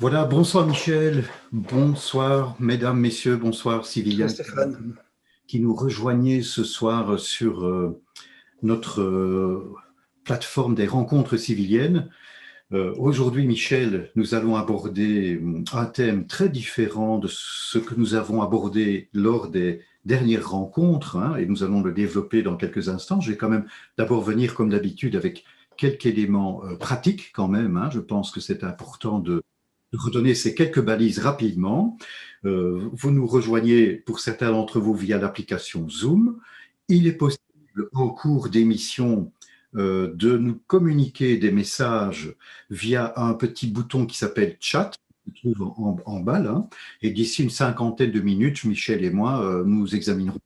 Voilà, bonsoir Michel, bonsoir mesdames, messieurs, bonsoir Bonsoir civiliens Stéphane. qui nous rejoignez ce soir sur notre plateforme des rencontres civiliennes. Aujourd'hui, Michel, nous allons aborder un thème très différent de ce que nous avons abordé lors des dernières rencontres, hein, et nous allons le développer dans quelques instants. Je vais quand même d'abord venir, comme d'habitude, avec quelques éléments pratiques quand même, hein. Je pense que c'est important de redonner ces quelques balises rapidement. Vous nous rejoignez, pour certains d'entre vous, via l'application Zoom. Il est possible, en cours d'émission, de nous communiquer des messages via un petit bouton qui s'appelle chat, qui se trouve en bas là. Et d'ici une cinquantaine de minutes, Michel et moi, nous examinerons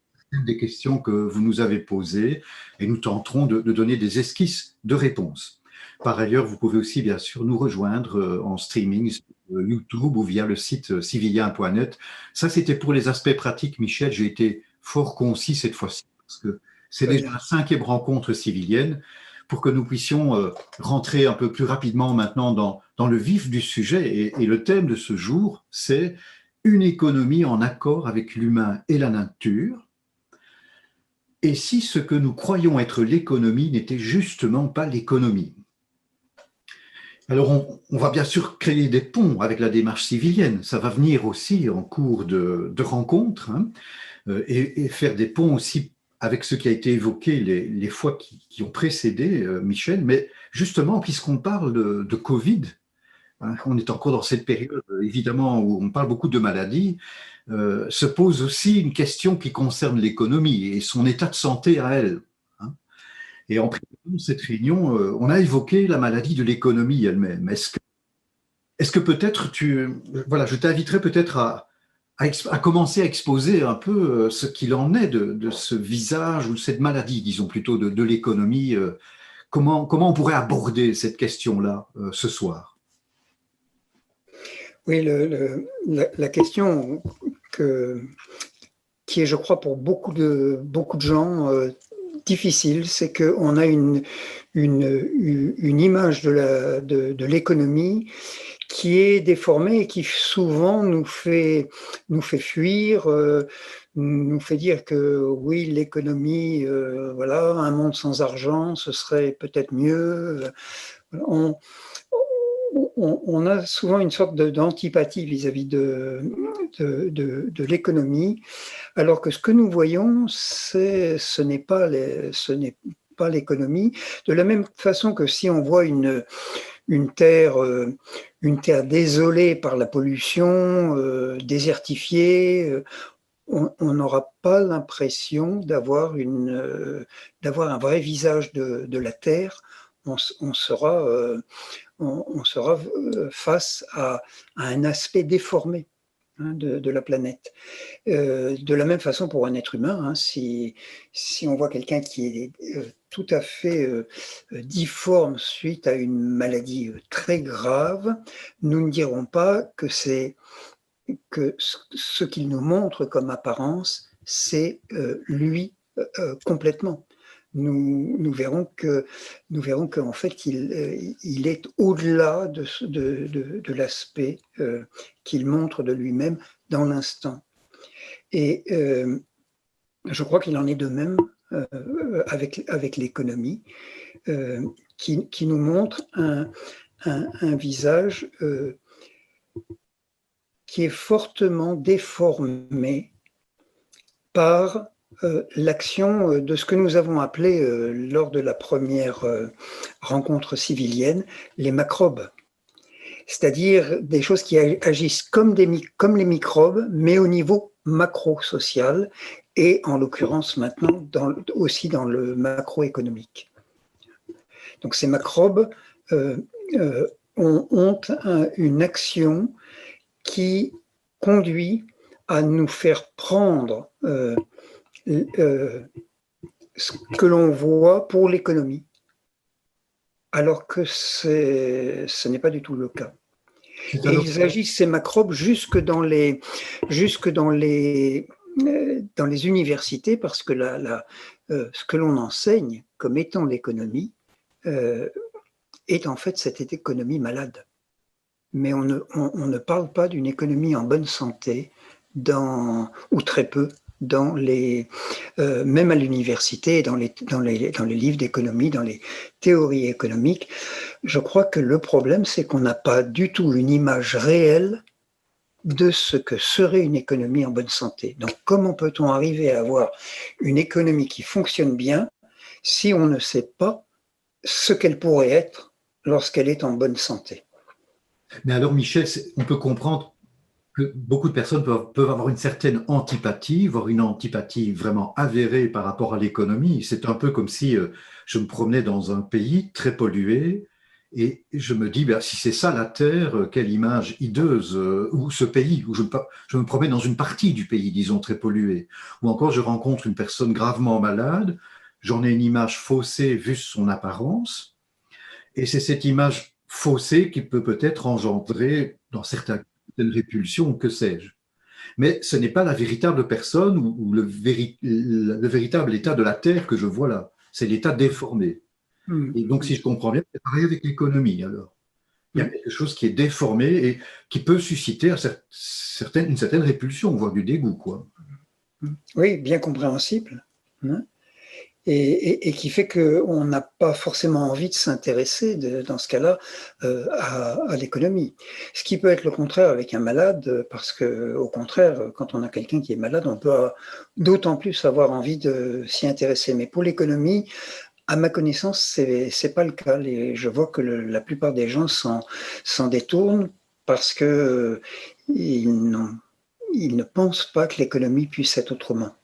des questions que vous nous avez posées et nous tenterons de donner des esquisses de réponses. Par ailleurs, vous pouvez aussi, bien sûr, nous rejoindre en streaming sur YouTube ou via le site civilien.net. Ça, c'était pour les aspects pratiques, Michel. J'ai été fort concis cette fois-ci parce que c'est Très déjà bien. la cinquième rencontre civilienne pour que nous puissions rentrer un peu plus rapidement maintenant dans le vif du sujet. Et le thème de ce jour, c'est une économie en accord avec l'humain et la nature. Et si ce que nous croyons être l'économie n'était justement pas l'économie? Alors, on va bien sûr créer des ponts avec la démarche civilienne. Ça va venir aussi en cours de rencontres, hein, et faire des ponts aussi avec ce qui a été évoqué les fois qui ont précédé, Michel. Mais justement, puisqu'on parle de Covid, hein, on est encore dans cette période, évidemment, où on parle beaucoup de maladies, se pose aussi une question qui concerne l'économie et son état de santé à elle, hein. Et en préparant cette réunion, on a évoqué la maladie de l'économie elle-même. Est-ce que peut-être voilà, je t'inviterai peut-être à commencer à exposer un peu ce qu'il en est de ce visage ou de cette maladie, disons plutôt, de l'économie. Comment on pourrait aborder cette question-là ce soir? Oui, la question qui est, je crois, pour beaucoup de gens difficile, c'est qu'on a une image de l'économie qui est déformée et qui souvent nous fait fuir, nous fait dire que oui, l'économie, voilà, un monde sans argent, ce serait peut-être mieux. On, on a souvent une sorte d'antipathie vis-à-vis de l'économie, alors que ce que nous voyons, ce n'est pas l'économie. De la même façon que si on voit une terre, une terre désolée par la pollution, désertifiée, on n'aura pas l'impression d'avoir un vrai visage de la terre. On sera on sera face à un aspect déformé, hein, de la planète. De la même façon pour un être humain, hein, si on voit quelqu'un qui est tout à fait difforme suite à une maladie très grave, nous ne dirons pas que ce qu'il nous montre comme apparence, c'est lui complètement. Nous verrons qu'en fait, il est au-delà de l'aspect qu'il montre de lui-même dans l'instant. Et je crois qu'il en est de même avec l'économie, qui nous montre un visage qui est fortement déformé par l'action de ce que nous avons appelé lors de la première rencontre civilienne les macrobes, c'est-à-dire des choses qui agissent comme les microbes, mais au niveau macro-social et en l'occurrence maintenant aussi dans le macroéconomique. Donc ces macrobes ont une action qui conduit à nous faire prendre ce que l'on voit pour l'économie, alors que ce n'est pas du tout le cas. Et ils agissent, ces macrobes, jusque dans les universités, parce que ce que l'on enseigne comme étant l'économie est en fait cette économie malade. mais on ne parle pas d'une économie en bonne santé, ou très peu, même à l'université, dans les livres d'économie, dans les théories économiques. Je crois que le problème, c'est qu'on n'a pas du tout une image réelle de ce que serait une économie en bonne santé. Donc, comment peut-on arriver à avoir une économie qui fonctionne bien si on ne sait pas ce qu'elle pourrait être lorsqu'elle est en bonne santé? Mais alors, Michel, on peut comprendre que beaucoup de personnes peuvent avoir une certaine antipathie, voire une antipathie vraiment avérée par rapport à l'économie. C'est un peu comme si je me promenais dans un pays très pollué et je me dis, ben, si c'est ça la Terre, quelle image hideuse, ou ce pays, où je me promène dans une partie du pays, disons, très pollué. Ou encore, je rencontre une personne gravement malade, j'en ai une image faussée vu son apparence, et c'est cette image faussée qui peut peut-être engendrer, dans certaines répulsions, que sais-je. Mais ce n'est pas la véritable personne ou le véritable état de la Terre que je vois là. C'est l'état déformé. Et donc, si je comprends bien, c'est pareil avec l'économie, alors. Il y a quelque chose qui est déformé et qui peut susciter une certaine répulsion, voire du dégoût, quoi. Oui, bien compréhensible. Hein. Et qui fait qu'on n'a pas forcément envie de s'intéresser, dans ce cas-là, à l'économie. Ce qui peut être le contraire avec un malade, parce que, au contraire, quand on a quelqu'un qui est malade, on peut d'autant plus avoir envie de s'y intéresser. Mais pour l'économie, à ma connaissance, c'est pas le cas. Je vois que la plupart des gens s'en détournent parce que ils ne pensent pas que l'économie puisse être autrement.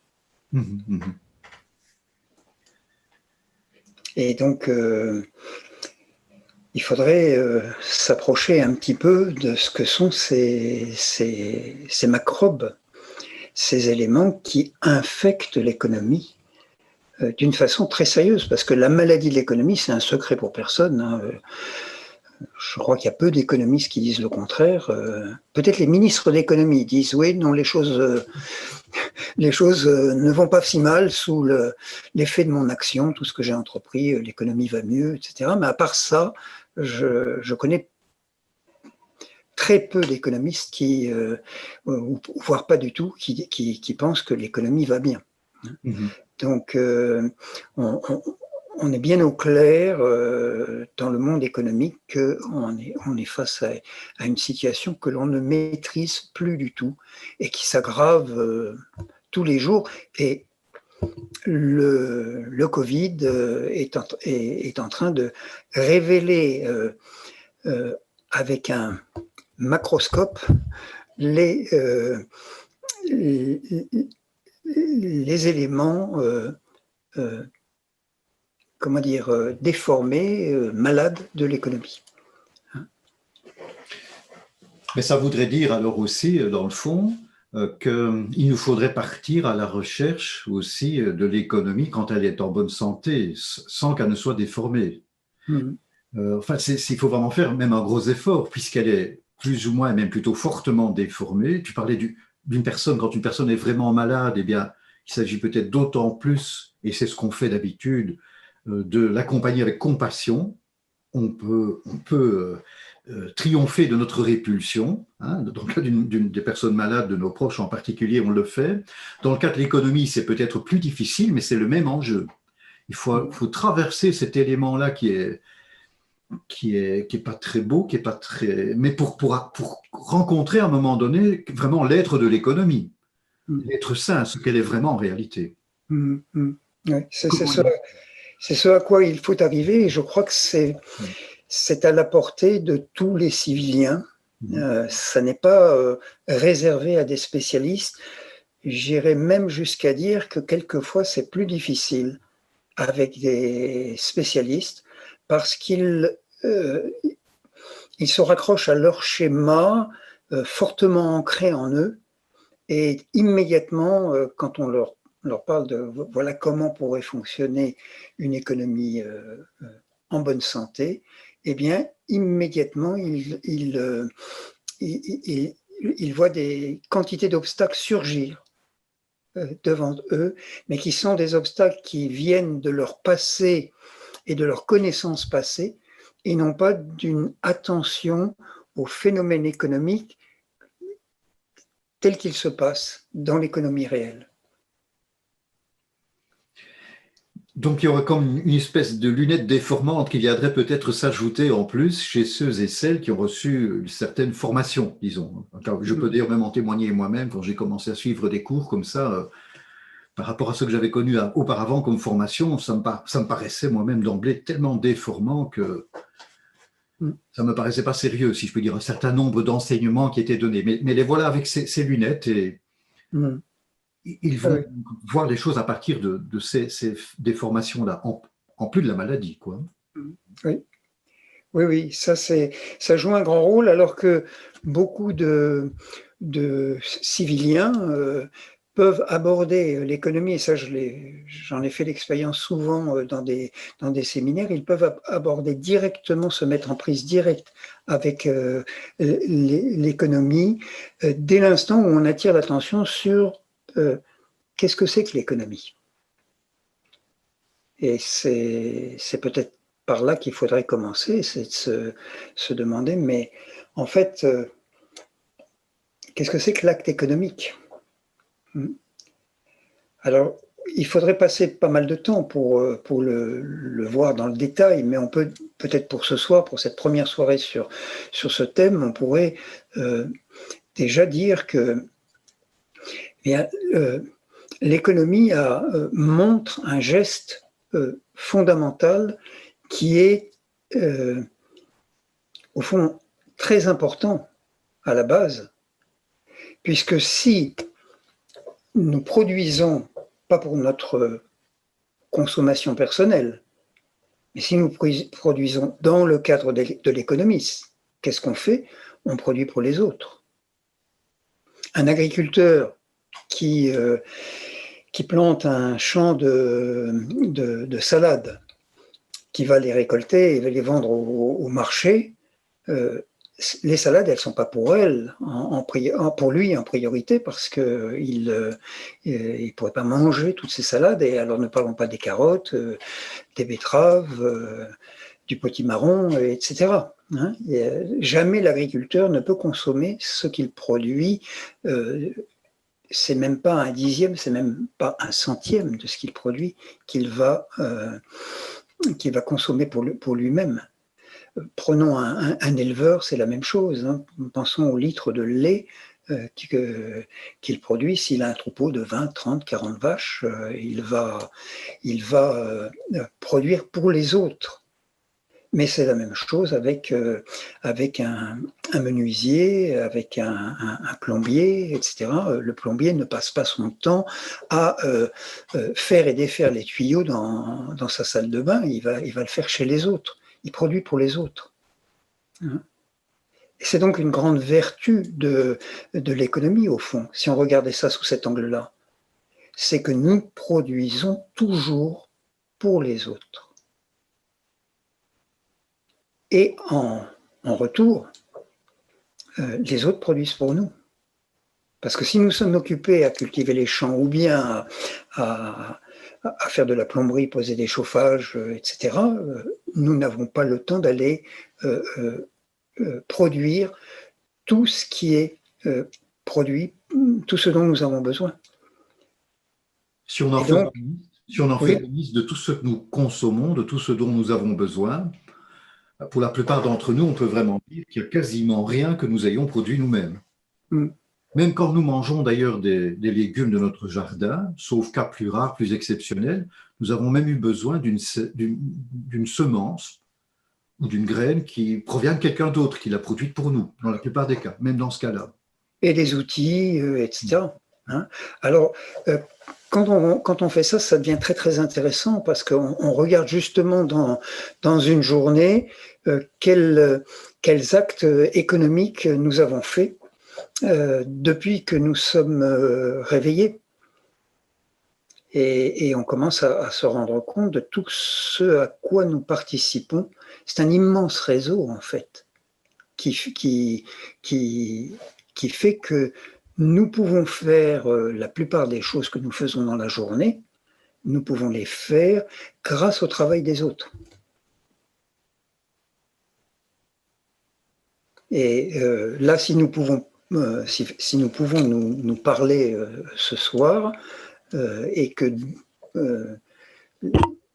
Et donc, il faudrait s'approcher un petit peu de ce que sont ces macrobes, ces éléments qui infectent l'économie d'une façon très sérieuse, parce que la maladie de l'économie, c'est un secret pour personne. Hein. Je crois qu'il y a peu d'économistes qui disent le contraire. Peut-être les ministres d'économie disent oui, non, les choses ne vont pas si mal sous l'effet de mon action, tout ce que j'ai entrepris, l'économie va mieux, etc. Mais à part ça, je connais très peu d'économistes voire pas du tout, qui pensent que l'économie va bien. Donc, on est bien au clair dans le monde économique qu'on est face à une situation que l'on ne maîtrise plus du tout et qui s'aggrave tous les jours. Et le Covid est en train de révéler avec un macroscope les éléments comment dire, déformés, malades de l'économie. Mais ça voudrait dire alors aussi, dans le fond, qu'il nous faudrait partir à la recherche aussi de l'économie quand elle est en bonne santé, sans qu'elle ne soit déformée. Enfin, il faut vraiment faire même un gros effort, puisqu'elle est plus ou moins, même plutôt fortement déformée. Tu parlais d'une personne, quand une personne est vraiment malade, eh bien, il s'agit peut-être d'autant plus, et c'est ce qu'on fait d'habitude, de l'accompagner avec compassion. On peut triompher de notre répulsion. Hein. Dans le cas des personnes malades, de nos proches en particulier, on le fait. Dans le cas de l'économie, c'est peut-être plus difficile, mais c'est le même enjeu. Il faut traverser cet élément-là qui est pas très beau, qui est pas très, mais pour rencontrer à un moment donné vraiment l'être de l'économie, l'être sain, ce qu'elle est vraiment en réalité. Ouais, c'est ce à quoi il faut arriver, et je crois que c'est à la portée de tous les civiliens. Ça n'est pas réservé à des spécialistes. J'irais même jusqu'à dire que quelquefois c'est plus difficile avec des spécialistes parce qu'ils se raccrochent à leur schéma fortement ancré en eux, et immédiatement, quand on leur parle de voilà comment pourrait fonctionner une économie en bonne santé, eh bien, immédiatement, ils voient des quantités d'obstacles surgir devant eux, mais qui sont des obstacles qui viennent de leur passé et de leur connaissance passée, et non pas d'une attention au phénomène économique tel qu'il se passe dans l'économie réelle. Donc il y aurait comme une espèce de lunette déformante qui viendrait peut-être s'ajouter en plus chez ceux et celles qui ont reçu une certaine formation, disons. Je peux dire même en témoigner moi-même quand j'ai commencé à suivre des cours comme ça, par rapport à ce que j'avais connu auparavant comme formation, ça me paraissait moi-même d'emblée tellement déformant que ça me paraissait pas sérieux, si je peux dire, un certain nombre d'enseignements qui étaient donnés. Mais les voilà avec ces lunettes et ils vont voir les choses à partir de ces déformations-là, en plus de la maladie, quoi. Oui, oui, oui, ça joue un grand rôle, alors que beaucoup de civiliens peuvent aborder l'économie, et ça j'en ai fait l'expérience souvent dans des séminaires, ils peuvent aborder directement, se mettre en prise directe avec l'économie dès l'instant où on attire l'attention sur qu'est-ce que c'est que l'économie. Et c'est peut-être par là qu'il faudrait commencer, c'est de se demander, mais en fait, qu'est-ce que c'est que l'acte économique? Alors, il faudrait passer pas mal de temps pour le voir dans le détail, mais on peut peut-être pour ce soir, pour cette première soirée sur ce thème, on pourrait déjà dire que l'économie montre un geste fondamental qui est au fond très important à la base, puisque si nous produisons, pas pour notre consommation personnelle, mais si nous produisons dans le cadre de l'économie, qu'est-ce qu'on fait? On produit pour les autres. Un agriculteur qui plante un champ de salades, qui va les récolter et va les vendre au marché, les salades, elles ne sont pas pour elle, pour lui en priorité, parce qu'il ne pourrait pas manger toutes ces salades. Et alors ne parlons pas des carottes, des betteraves, du potimarron, etc. Hein, jamais l'agriculteur ne peut consommer ce qu'il produit. C'est même pas un dixième, c'est même pas un centième de ce qu'il produit qu'il va consommer pour lui-même. Prenons un éleveur, c'est la même chose. Hein. Pensons au litre de lait qu'il produit. S'il a un troupeau de 20, 30, 40 vaches, il va produire pour les autres. Mais c'est la même chose avec un menuisier, avec un plombier, etc. Le plombier ne passe pas son temps à faire et défaire les tuyaux dans sa salle de bain, il va le faire chez les autres. Il produit pour les autres. Et c'est donc une grande vertu de l'économie, au fond, si on regardait ça sous cet angle-là. C'est que nous produisons toujours pour les autres. Et en retour, les autres produisent pour nous. Parce que si nous sommes occupés à cultiver les champs ou bien à faire de la plomberie, poser des chauffages, etc., nous n'avons pas le temps d'aller produire tout ce qui est produit, tout ce dont nous avons besoin. Si on en fait une liste de tout ce que nous consommons, de tout ce dont nous avons besoin, pour la plupart d'entre nous, on peut vraiment dire qu'il n'y a quasiment rien que nous ayons produit nous-mêmes. Même quand nous mangeons d'ailleurs des légumes de notre jardin, sauf cas plus rares, plus exceptionnels, nous avons même eu besoin d'une semence ou d'une graine qui provient de quelqu'un d'autre, qui l'a produite pour nous, dans la plupart des cas, même dans ce cas-là. Et des outils, etc. Hein. Alors, quand on fait ça, ça devient très très intéressant parce qu'on regarde justement dans une journée quels actes économiques nous avons faits depuis que nous sommes réveillés. Et on commence à se rendre compte de tout ce à quoi nous participons. C'est un immense réseau, en fait, qui fait que nous pouvons faire la plupart des choses que nous faisons dans la journée, nous pouvons les faire grâce au travail des autres. Et là, si nous pouvons, si nous pouvons nous parler ce soir, et que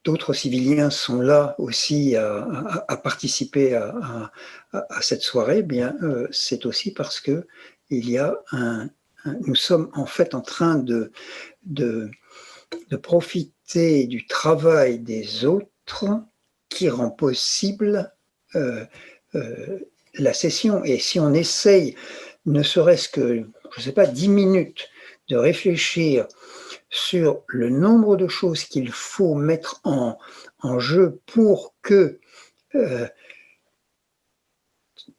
d'autres civiliens sont là aussi à participer à cette soirée, eh bien, c'est aussi parce que il y a nous sommes en fait en train de profiter du travail des autres qui rend possible la session. Et si on essaye, ne serait-ce que, je ne sais pas, 10 minutes, de réfléchir sur le nombre de choses qu'il faut mettre en jeu pour que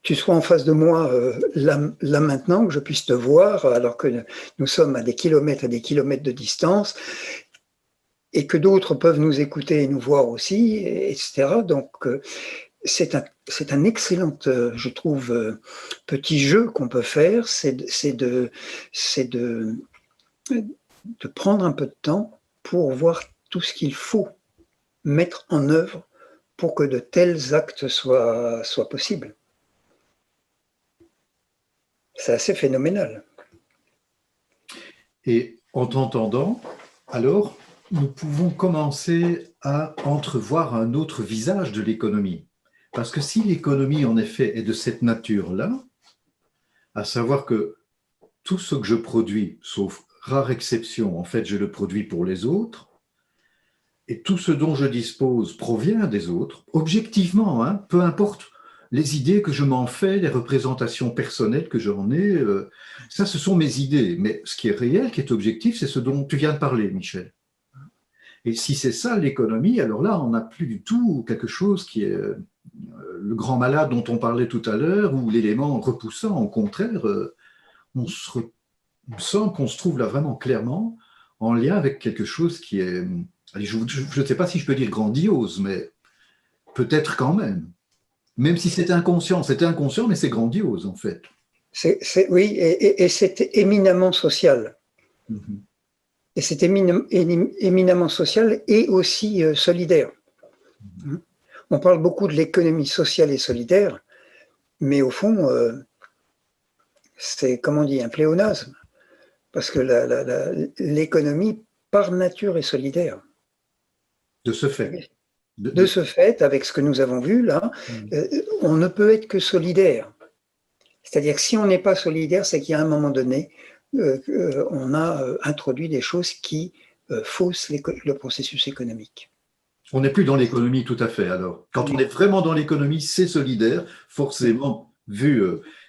tu sois en face de moi là maintenant, que je puisse te voir, alors que nous sommes à des kilomètres et des kilomètres de distance, et que d'autres peuvent nous écouter et nous voir aussi, etc. Donc, c'est un excellent, je trouve, petit jeu qu'on peut faire, c'est de prendre un peu de temps pour voir tout ce qu'il faut mettre en œuvre pour que de tels actes soient possibles. C'est assez phénoménal. Et en t'entendant, alors, nous pouvons commencer à entrevoir un autre visage de l'économie. Parce que si l'économie, en effet, est de cette nature-là, à savoir que tout ce que je produis, sauf rare exception, en fait, je le produis pour les autres, et tout ce dont je dispose provient des autres, objectivement, hein, peu importe les idées que je m'en fais, les représentations personnelles que j'en ai, ça, ce sont mes idées. Mais ce qui est réel, qui est objectif, c'est ce dont tu viens de parler, Michel. Et si c'est ça l'économie, alors là, on n'a plus du tout quelque chose qui est le grand malade dont on parlait tout à l'heure, ou l'élément repoussant. Au contraire, on sent qu'on se trouve là vraiment clairement en lien avec quelque chose qui est, allez, je ne sais pas si je peux dire grandiose, mais peut-être quand même. Même si c'est inconscient, mais c'est grandiose en fait. Oui, et c'est éminemment social. Mm-hmm. Et c'est éminemment social et aussi solidaire. Mm-hmm. On parle beaucoup de l'économie sociale et solidaire, mais au fond, c'est, comme on dit, un pléonasme. Parce que l'économie, par nature, est solidaire. De ce fait. De ce fait, avec ce que nous avons vu là, on ne peut être que solidaire. C'est-à-dire que si on n'est pas solidaire, c'est qu'à un moment donné, on a introduit des choses qui faussent le processus économique. On n'est plus dans l'économie tout à fait alors. Quand on est vraiment dans l'économie, c'est solidaire, forcément, vu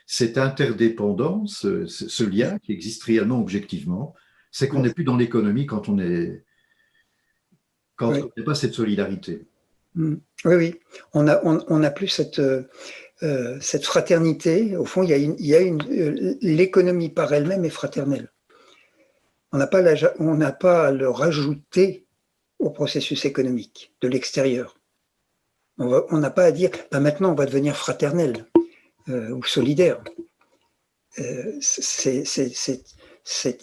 cette interdépendance, ce lien qui existe réellement objectivement, c'est qu'on n'est plus dans l'économie quand on n'est pas cette solidarité. Oui, oui. On n'a plus cette fraternité. Au fond, l'économie par elle-même est fraternelle. On n'a pas à le rajouter au processus économique de l'extérieur. On n'a pas à dire maintenant on va devenir fraternel ou solidaire. C'est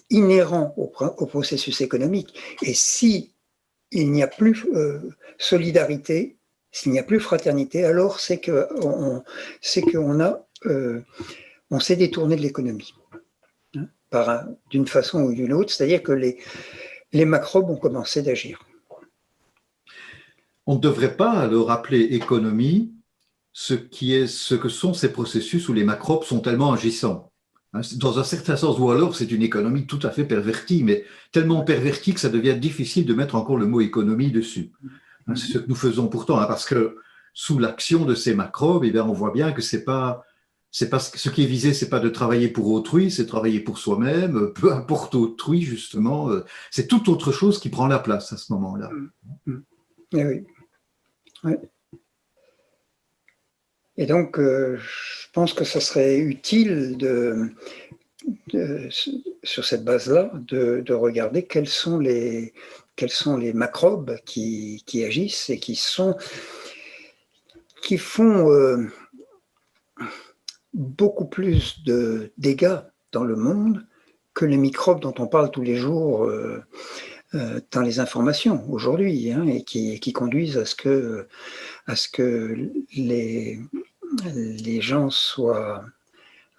inhérent au processus économique. Et si il n'y a plus solidarité, s'il n'y a plus fraternité, alors c'est qu'on s'est détourné de l'économie, hein, d'une façon ou d'une autre, c'est-à-dire que les macrobes ont commencé d'agir. On ne devrait pas alors appeler économie ce que sont ces processus où les macrobes sont tellement agissants. Dans un certain sens, ou alors c'est une économie tout à fait pervertie, mais tellement pervertie que ça devient difficile de mettre encore le mot économie dessus. C'est ce que nous faisons pourtant, parce que sous l'action de ces macrobes, eh bien, on voit bien que ce qui est visé, c'est pas de travailler pour autrui, c'est de travailler pour soi-même, peu importe autrui, justement. C'est toute autre chose qui prend la place à ce moment-là. Oui. Ouais. Et donc, je pense que ce serait utile sur cette base-là, de regarder quels sont les macrobes qui agissent et qui font beaucoup plus de dégâts dans le monde que les microbes dont on parle tous les jours dans les informations aujourd'hui, hein, et qui conduisent à ce que les gens soient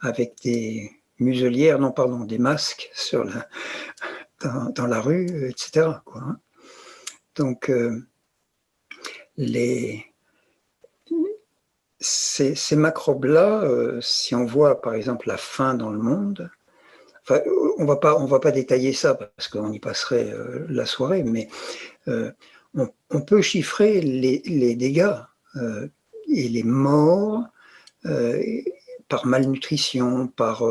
avec des muselières, non pardon, des masques dans la rue, etc., quoi, hein. Donc ces macrobes-là, si on voit par exemple la faim dans le monde, enfin, on va pas détailler ça parce qu'on y passerait la soirée, mais on peut chiffrer les dégâts et les morts par malnutrition, par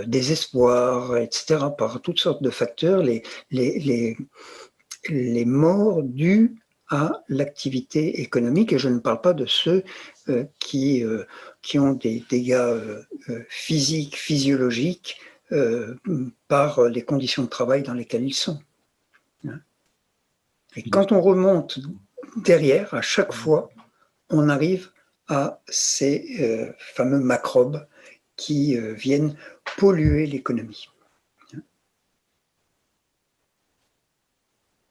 désespoir, etc., par toutes sortes de facteurs, les morts dus à l'activité économique, et je ne parle pas de ceux qui ont des dégâts physiques, physiologiques, par les conditions de travail dans lesquelles ils sont. Et quand on remonte derrière, à chaque fois, on arrive à ces fameux macrobes qui viennent polluer l'économie.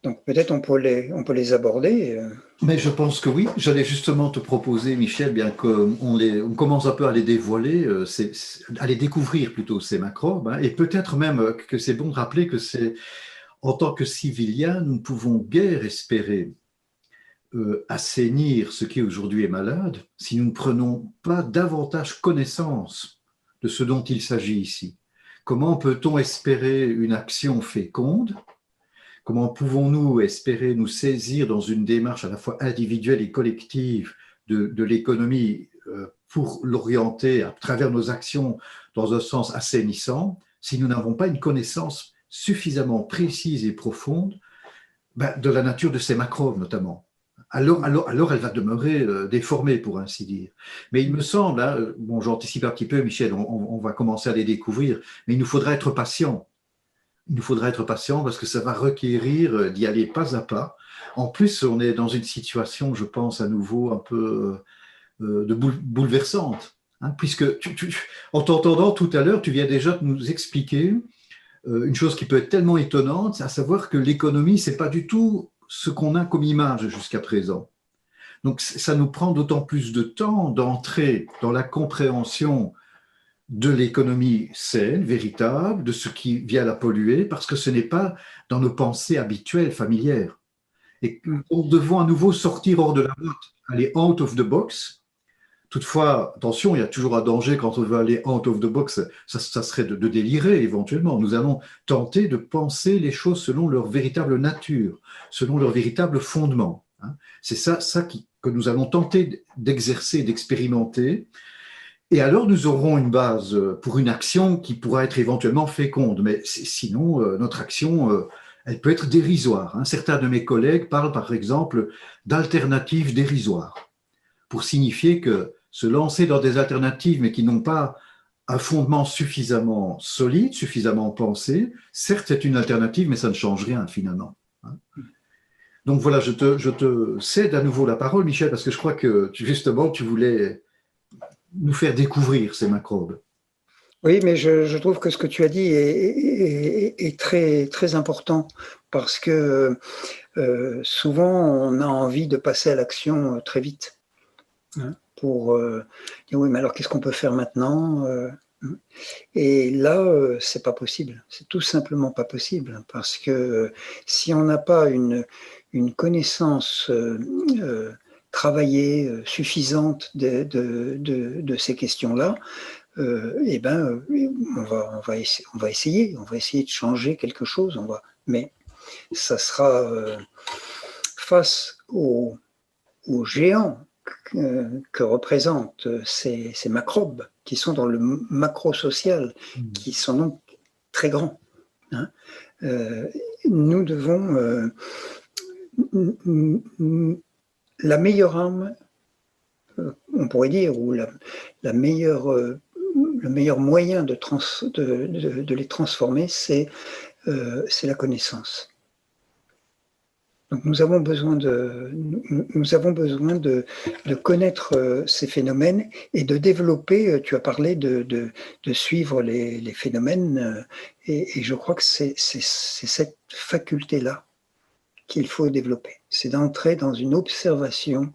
Donc peut-être on peut les aborder. Mais je pense que oui. J'allais justement te proposer, Michel, bien qu'on commence un peu à les dévoiler, à les découvrir plutôt, ces macrobes, hein, et peut-être même que c'est bon de rappeler que en tant que civiliens, nous ne pouvons guère espérer assainir ce qui aujourd'hui est malade si nous ne prenons pas davantage connaissance de ce dont il s'agit ici. Comment peut-on espérer une action féconde? Comment pouvons-nous espérer nous saisir dans une démarche à la fois individuelle et collective de l'économie pour l'orienter à travers nos actions dans un sens assainissant si nous n'avons pas une connaissance suffisamment précise et profonde de la nature de ces macrobes notamment? Alors elle va demeurer déformée, pour ainsi dire. Mais il me semble, hein, bon, j'anticipe un petit peu, Michel, on va commencer à les découvrir, mais il nous faudra être patient. Il nous faudra être patient parce que ça va requérir d'y aller pas à pas. En plus, on est dans une situation, je pense, à nouveau un peu bouleversante, hein, puisque en t'entendant tout à l'heure, tu viens déjà de nous expliquer une chose qui peut être tellement étonnante, à savoir que l'économie, c'est pas du tout ce qu'on a comme image jusqu'à présent. Donc, ça nous prend d'autant plus de temps d'entrer dans la compréhension de l'économie saine, véritable, de ce qui vient la polluer, parce que ce n'est pas dans nos pensées habituelles, familières. Et nous devons à nouveau sortir hors de la boîte, aller out of the box. Toutefois, attention, il y a toujours un danger quand on veut aller out of the box, ça serait de délirer éventuellement. Nous allons tenter de penser les choses selon leur véritable nature, selon leur véritable fondement. C'est ça que nous allons tenter d'exercer, d'expérimenter. Et alors, nous aurons une base pour une action qui pourra être éventuellement féconde. Mais sinon, notre action, elle peut être dérisoire, hein. Certains de mes collègues parlent, par exemple, d'alternatives dérisoires, pour signifier que se lancer dans des alternatives, mais qui n'ont pas un fondement suffisamment solide, suffisamment pensé, certes, c'est une alternative, mais ça ne change rien, finalement, hein. Donc voilà, je te cède à nouveau la parole, Michel, parce que je crois que, justement, tu voulais nous faire découvrir ces macrobes. Oui, mais je trouve que ce que tu as dit est très, très important parce que souvent on a envie de passer à l'action très vite, hein, pour dire oui, mais alors qu'est-ce qu'on peut faire maintenant? Et là, c'est pas possible. C'est tout simplement pas possible parce que si on n'a pas une connaissance travaillée suffisante de ces questions-là, eh ben, on va essayer de changer quelque chose. Mais ça sera face aux géants que représentent ces macrobes qui sont dans le macro-social, qui sont donc très grands, hein. Nous devons la meilleure arme, on pourrait dire, ou la meilleure, le meilleur moyen de les transformer, c'est la connaissance. Donc nous avons besoin de connaître ces phénomènes et de développer. Tu as parlé de suivre les phénomènes, et je crois que c'est cette faculté-là qu'il faut développer. C'est d'entrer dans une observation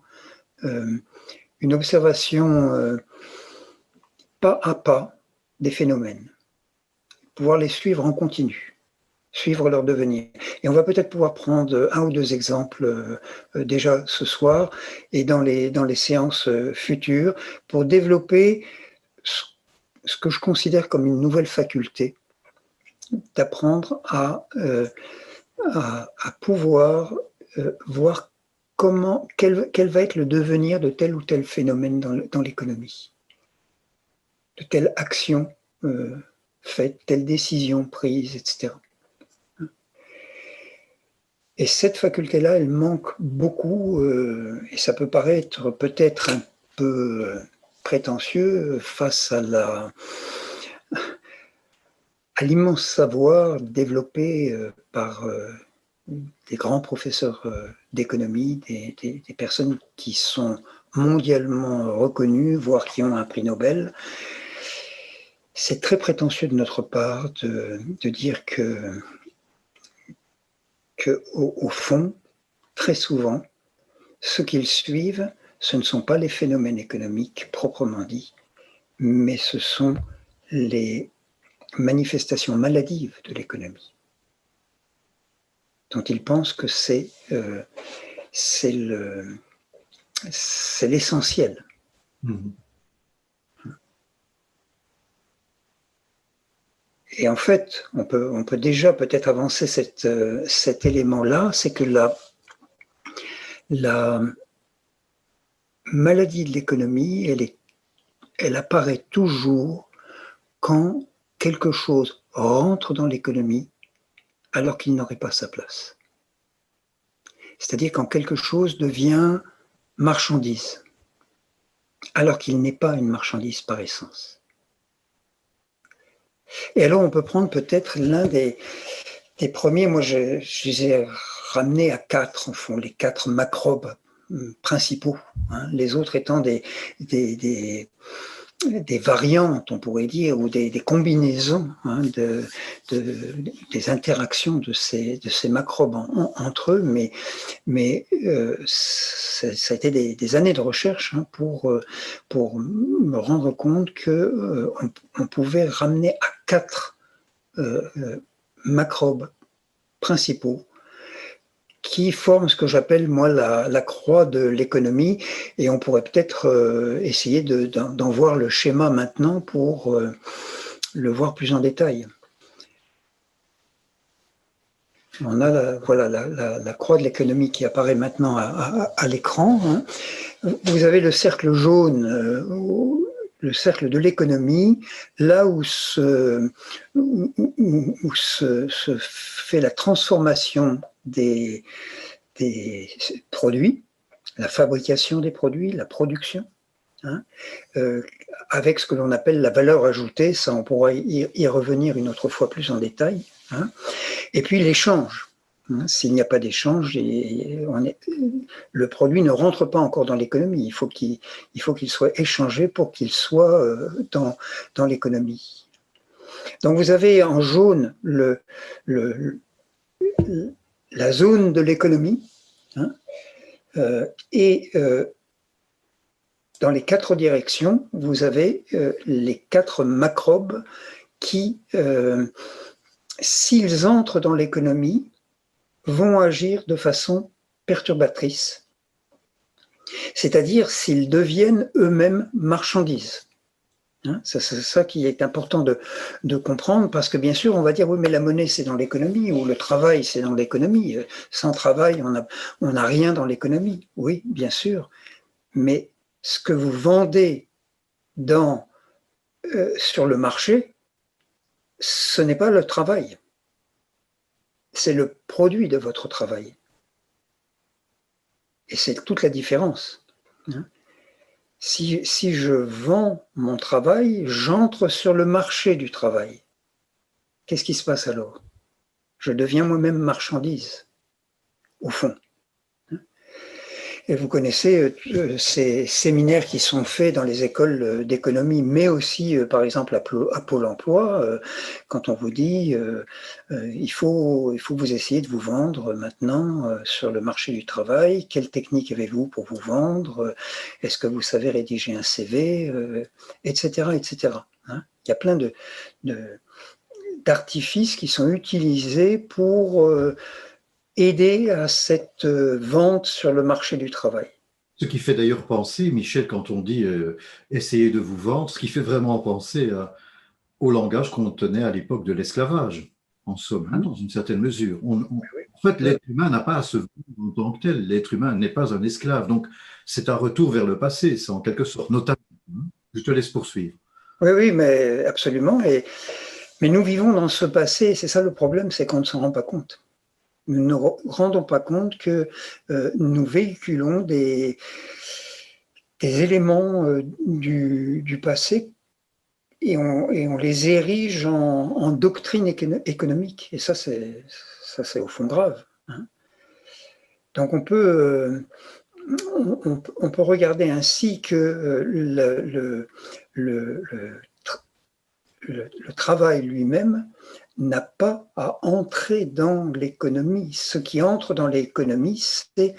pas à pas des phénomènes, pouvoir les suivre en continu, suivre leur devenir. Et on va peut-être pouvoir prendre un ou deux exemples déjà ce soir et dans les séances futures pour développer ce que je considère comme une nouvelle faculté d'apprendre à pouvoir voir quel va être le devenir de tel ou tel phénomène dans l'économie, de telle action faite, telle décision prise, etc. Et cette faculté-là, elle manque beaucoup, et ça peut paraître peut-être un peu prétentieux face à l'immense savoir développé par des grands professeurs d'économie, des personnes qui sont mondialement reconnues, voire qui ont un prix Nobel. C'est très prétentieux de notre part de dire que au fond, très souvent, ce qu'ils suivent, ce ne sont pas les phénomènes économiques proprement dits, mais ce sont les manifestations maladives de l'économie, dont ils pensent que c'est l'essentiel. Mhm. Et en fait, on peut déjà peut-être avancer cet élément-là, c'est que la maladie de l'économie, elle apparaît toujours quand quelque chose rentre dans l'économie alors qu'il n'aurait pas sa place. C'est-à-dire quand quelque chose devient marchandise, alors qu'il n'est pas une marchandise par essence. Et alors on peut prendre peut-être l'un des premiers, moi je les ai ramenés à 4, en fond, les 4 macrobes principaux, hein, les autres étant des variantes, on pourrait dire, ou des combinaisons, hein, des interactions de ces macrobes entre eux, mais ça a été des années de recherche, hein, pour me rendre compte que on pouvait ramener à 4 macrobes principaux qui forment ce que j'appelle, moi, la croix de l'économie. Et on pourrait peut-être essayer d'en voir le schéma maintenant pour le voir plus en détail. On a voilà la croix de l'économie qui apparaît maintenant à l'écran, hein. Vous avez le cercle jaune, le cercle de l'économie, là où se fait la transformation des produits, la fabrication des produits, la production, hein, avec ce que l'on appelle la valeur ajoutée. Ça, on pourra y revenir une autre fois plus en détail, hein. Et puis l'échange. Hein, s'il n'y a pas d'échange, le produit ne rentre pas encore dans l'économie. Il faut qu'il soit échangé pour qu'il soit dans l'économie. Donc vous avez en jaune la zone de l'économie, hein, et dans les 4 directions, vous avez les 4 macrobes qui, s'ils entrent dans l'économie, vont agir de façon perturbatrice, c'est-à-dire s'ils deviennent eux-mêmes marchandises. Hein, c'est ça qui est important de comprendre, parce que bien sûr, on va dire, oui, mais la monnaie, c'est dans l'économie, ou le travail, c'est dans l'économie. Sans travail, on n'a rien dans l'économie. Oui, bien sûr, mais ce que vous vendez sur le marché, ce n'est pas le travail. C'est le produit de votre travail. Et c'est toute la différence. Hein. Si je vends mon travail, j'entre sur le marché du travail. Qu'est-ce qui se passe alors? Je deviens moi-même marchandise, au fond. Et vous connaissez ces séminaires qui sont faits dans les écoles d'économie, mais aussi, par exemple, à Pôle emploi, quand on vous dit il faut que vous essayiez de vous vendre maintenant sur le marché du travail. Quelle technique avez-vous pour vous vendre? Est-ce que vous savez rédiger un CV, etc., etc. Hein. Il y a plein d'artifices qui sont utilisés pour aider à cette vente sur le marché du travail. Ce qui fait d'ailleurs penser, Michel, quand on dit essayez de vous vendre, ce qui fait vraiment penser au langage qu'on tenait à l'époque de l'esclavage, en somme, hein, dans une certaine mesure. En fait, l'être humain n'a pas à se vendre en tant que tel. L'être humain n'est pas un esclave. Donc, c'est un retour vers le passé, c'est en quelque sorte, notamment. Hein. Je te laisse poursuivre. Oui, oui, mais absolument. Mais nous vivons dans ce passé, et c'est ça le problème, c'est qu'on ne s'en rend pas compte. Nous ne nous rendons pas compte que nous véhiculons des éléments du passé et on les érige en doctrine économique. Et ça, c'est au fond grave. Hein. Donc on peut regarder ainsi que le travail lui-même n'a pas à entrer dans l'économie. Ce qui entre dans l'économie, c'est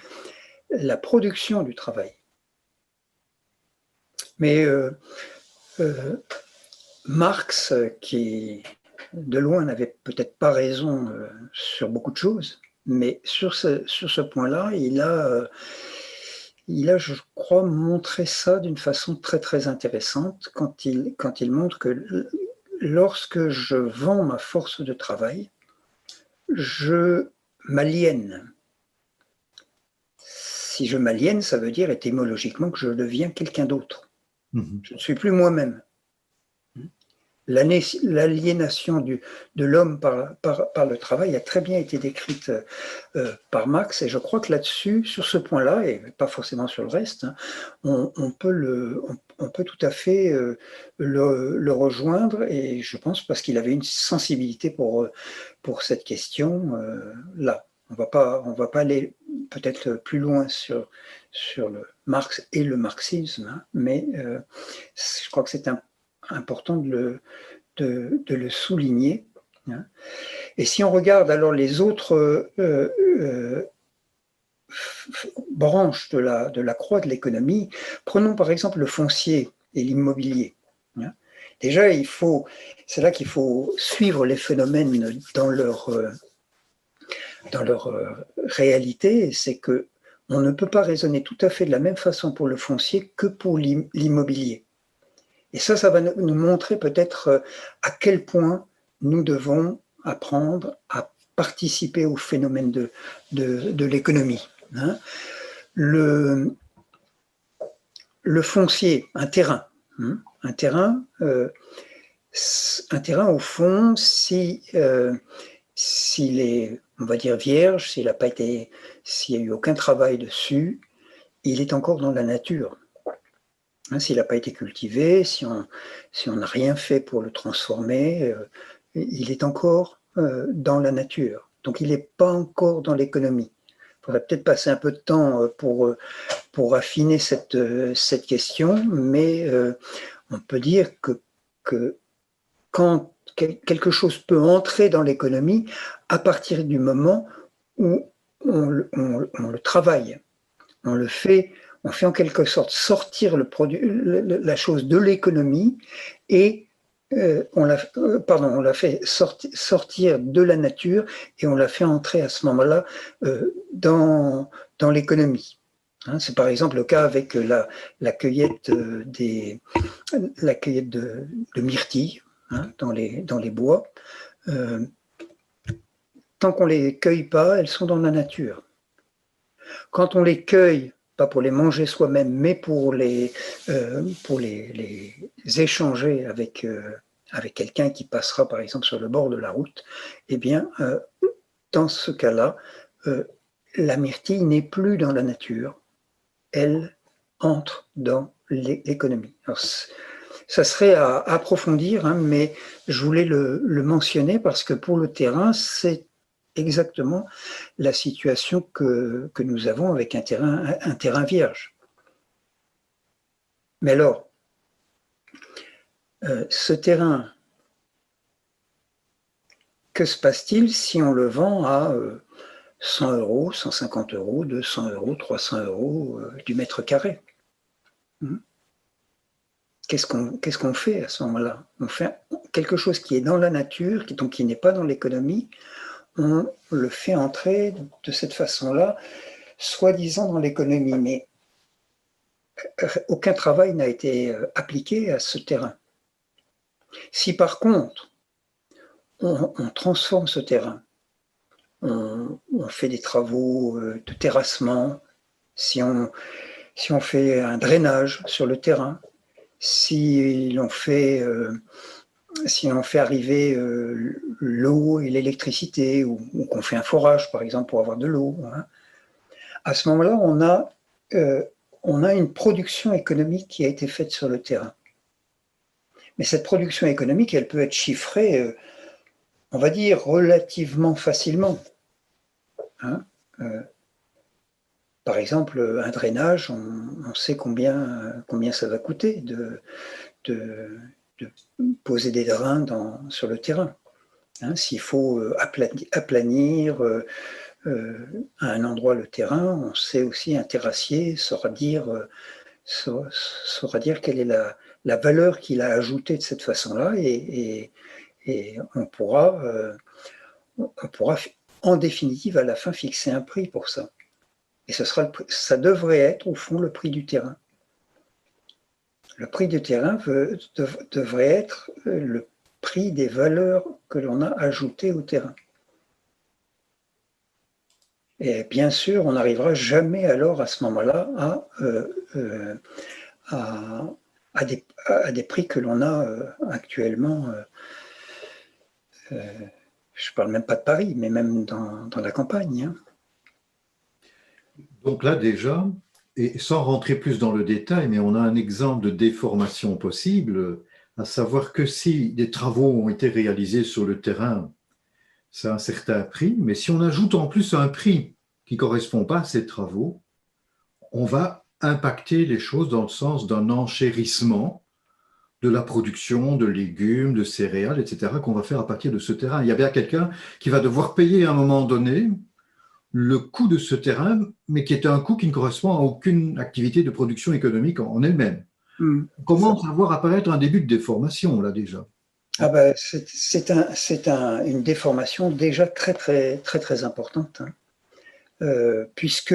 la production du travail. Mais Marx, qui de loin n'avait peut-être pas raison sur beaucoup de choses, mais sur ce point-là, il a, je crois, montré ça d'une façon très très intéressante quand il montre que lorsque je vends ma force de travail, je m'aliène. Si je m'aliène, ça veut dire étymologiquement que je deviens quelqu'un d'autre. Je ne suis plus moi-même. L'aliénation de l'homme par le travail a très bien été décrite par Marx, et je crois que là-dessus, sur ce point-là, et pas forcément sur le reste, hein, on peut tout à fait le rejoindre, et je pense parce qu'il avait une sensibilité pour cette question-là. On va pas aller peut-être plus loin sur le Marx et le marxisme, hein, mais je crois que c'est important de le souligner. Hein. Et si on regarde alors les autres branches de la croix de l'économie, prenons par exemple le foncier et l'immobilier. Hein. Déjà, c'est là qu'il faut suivre les phénomènes dans leur réalité, c'est que on ne peut pas raisonner tout à fait de la même façon pour le foncier que pour l'immobilier. Et ça va nous montrer peut-être à quel point nous devons apprendre à participer au phénomène de l'économie. Hein. Le foncier, un terrain. Hein. Un terrain, au fond, s'il est, on va dire, vierge, s'il n'y a eu aucun travail dessus, il est encore dans la nature. Hein, s'il n'a pas été cultivé, si on n'a rien fait pour le transformer, il est encore dans la nature. Donc il n'est pas encore dans l'économie. Il faudrait peut-être passer un peu de temps pour affiner cette question, mais on peut dire que quand quelque chose peut entrer dans l'économie, à partir du moment où on le travaille, on fait en quelque sorte sortir la chose de l'économie et on la fait sortir de la nature et on la fait entrer à ce moment-là dans l'économie. Hein, c'est par exemple le cas avec la cueillette de myrtilles, hein, dans les bois. Tant qu'on ne les cueille pas, elles sont dans la nature. Quand on les cueille, pas pour les manger soi-même, mais pour les échanger avec quelqu'un qui passera par exemple sur le bord de la route, eh bien, dans ce cas-là, la myrtille n'est plus dans la nature, elle entre dans l'économie. Alors, ça serait à approfondir, hein, mais je voulais le mentionner parce que pour le terrain, c'est exactement la situation que nous avons avec un terrain vierge. Mais alors, ce terrain, que se passe-t-il si on le vend à 100 €, 150 €, 200 €, 300 € du mètre carré? Qu'est-ce qu'on fait à ce moment-là? On fait quelque chose qui est dans la nature, donc qui n'est pas dans l'économie, on le fait entrer de cette façon-là, soi-disant dans l'économie, mais aucun travail n'a été appliqué à ce terrain. Si par contre, on transforme ce terrain, on fait des travaux de terrassement, si on fait un drainage sur le terrain, si l'on fait arriver l'eau et l'électricité, ou qu'on fait un forage, par exemple, pour avoir de l'eau, hein, à ce moment-là, on a une production économique qui a été faite sur le terrain. Mais cette production économique, elle peut être chiffrée, on va dire, relativement facilement. Hein, par exemple, un drainage, on sait combien ça va coûter de poser des drains sur le terrain. Hein, s'il faut aplanir à un endroit le terrain, on sait aussi, un terrassier saura dire quelle est la valeur qu'il a ajoutée de cette façon-là, et on pourra en définitive à la fin fixer un prix pour ça. Et ça devrait être au fond le prix du terrain. Le prix du terrain devrait être le prix des valeurs que l'on a ajoutées au terrain. Et bien sûr, on n'arrivera jamais alors à ce moment-là à des prix que l'on a actuellement. Je ne parle même pas de Paris, mais même dans la campagne. Hein. Donc là déjà, et sans rentrer plus dans le détail, mais on a un exemple de déformation possible, à savoir que si des travaux ont été réalisés sur le terrain, c'est un certain prix, mais si on ajoute en plus un prix qui ne correspond pas à ces travaux, on va impacter les choses dans le sens d'un enchérissement de la production de légumes, de céréales, etc., qu'on va faire à partir de ce terrain. Il y a bien quelqu'un qui va devoir payer à un moment donné le coût de ce terrain, mais qui est un coût qui ne correspond à aucune activité de production économique en elle-même. On commence à voir apparaître un début de déformation, là, déjà. Ah ben, c'est une déformation déjà très, très, très, très importante, hein. Puisque,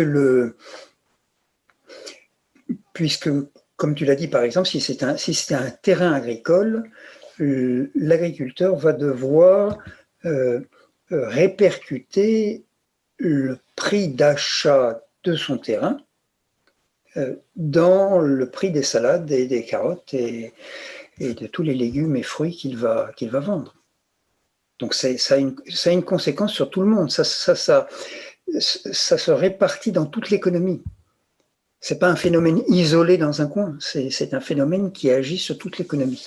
comme tu l'as dit, par exemple, si c'est un terrain agricole, l'agriculteur va devoir répercuter le prix d'achat de son terrain dans le prix des salades et des carottes et de tous les légumes et fruits qu'il va vendre. Donc ça a une conséquence sur tout le monde. Ça se répartit dans toute l'économie. Ce n'est pas un phénomène isolé dans un coin, c'est un phénomène qui agit sur toute l'économie.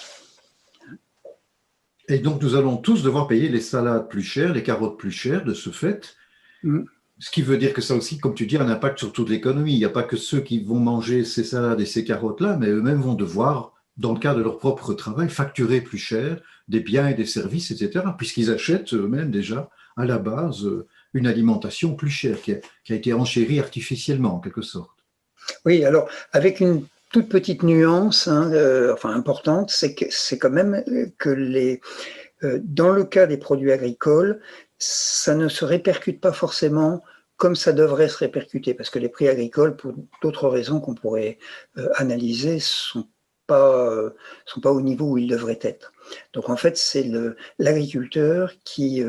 Et donc nous allons tous devoir payer les salades plus chères, les carottes plus chères de ce fait. Ce qui veut dire que ça aussi, comme tu dis, a un impact sur toute l'économie. Il n'y a pas que ceux qui vont manger ces salades et ces carottes-là, mais eux-mêmes vont devoir, dans le cadre de leur propre travail, facturer plus cher des biens et des services, etc., puisqu'ils achètent eux-mêmes déjà, à la base, une alimentation plus chère, qui a été enchérie artificiellement, en quelque sorte. Oui, alors, avec une toute petite nuance, hein, importante, c'est quand même que dans le cas des produits agricoles, ça ne se répercute pas forcément comme ça devrait se répercuter, parce que les prix agricoles, pour d'autres raisons qu'on pourrait analyser, sont pas au niveau où ils devraient être. Donc en fait, c'est l'agriculteur qui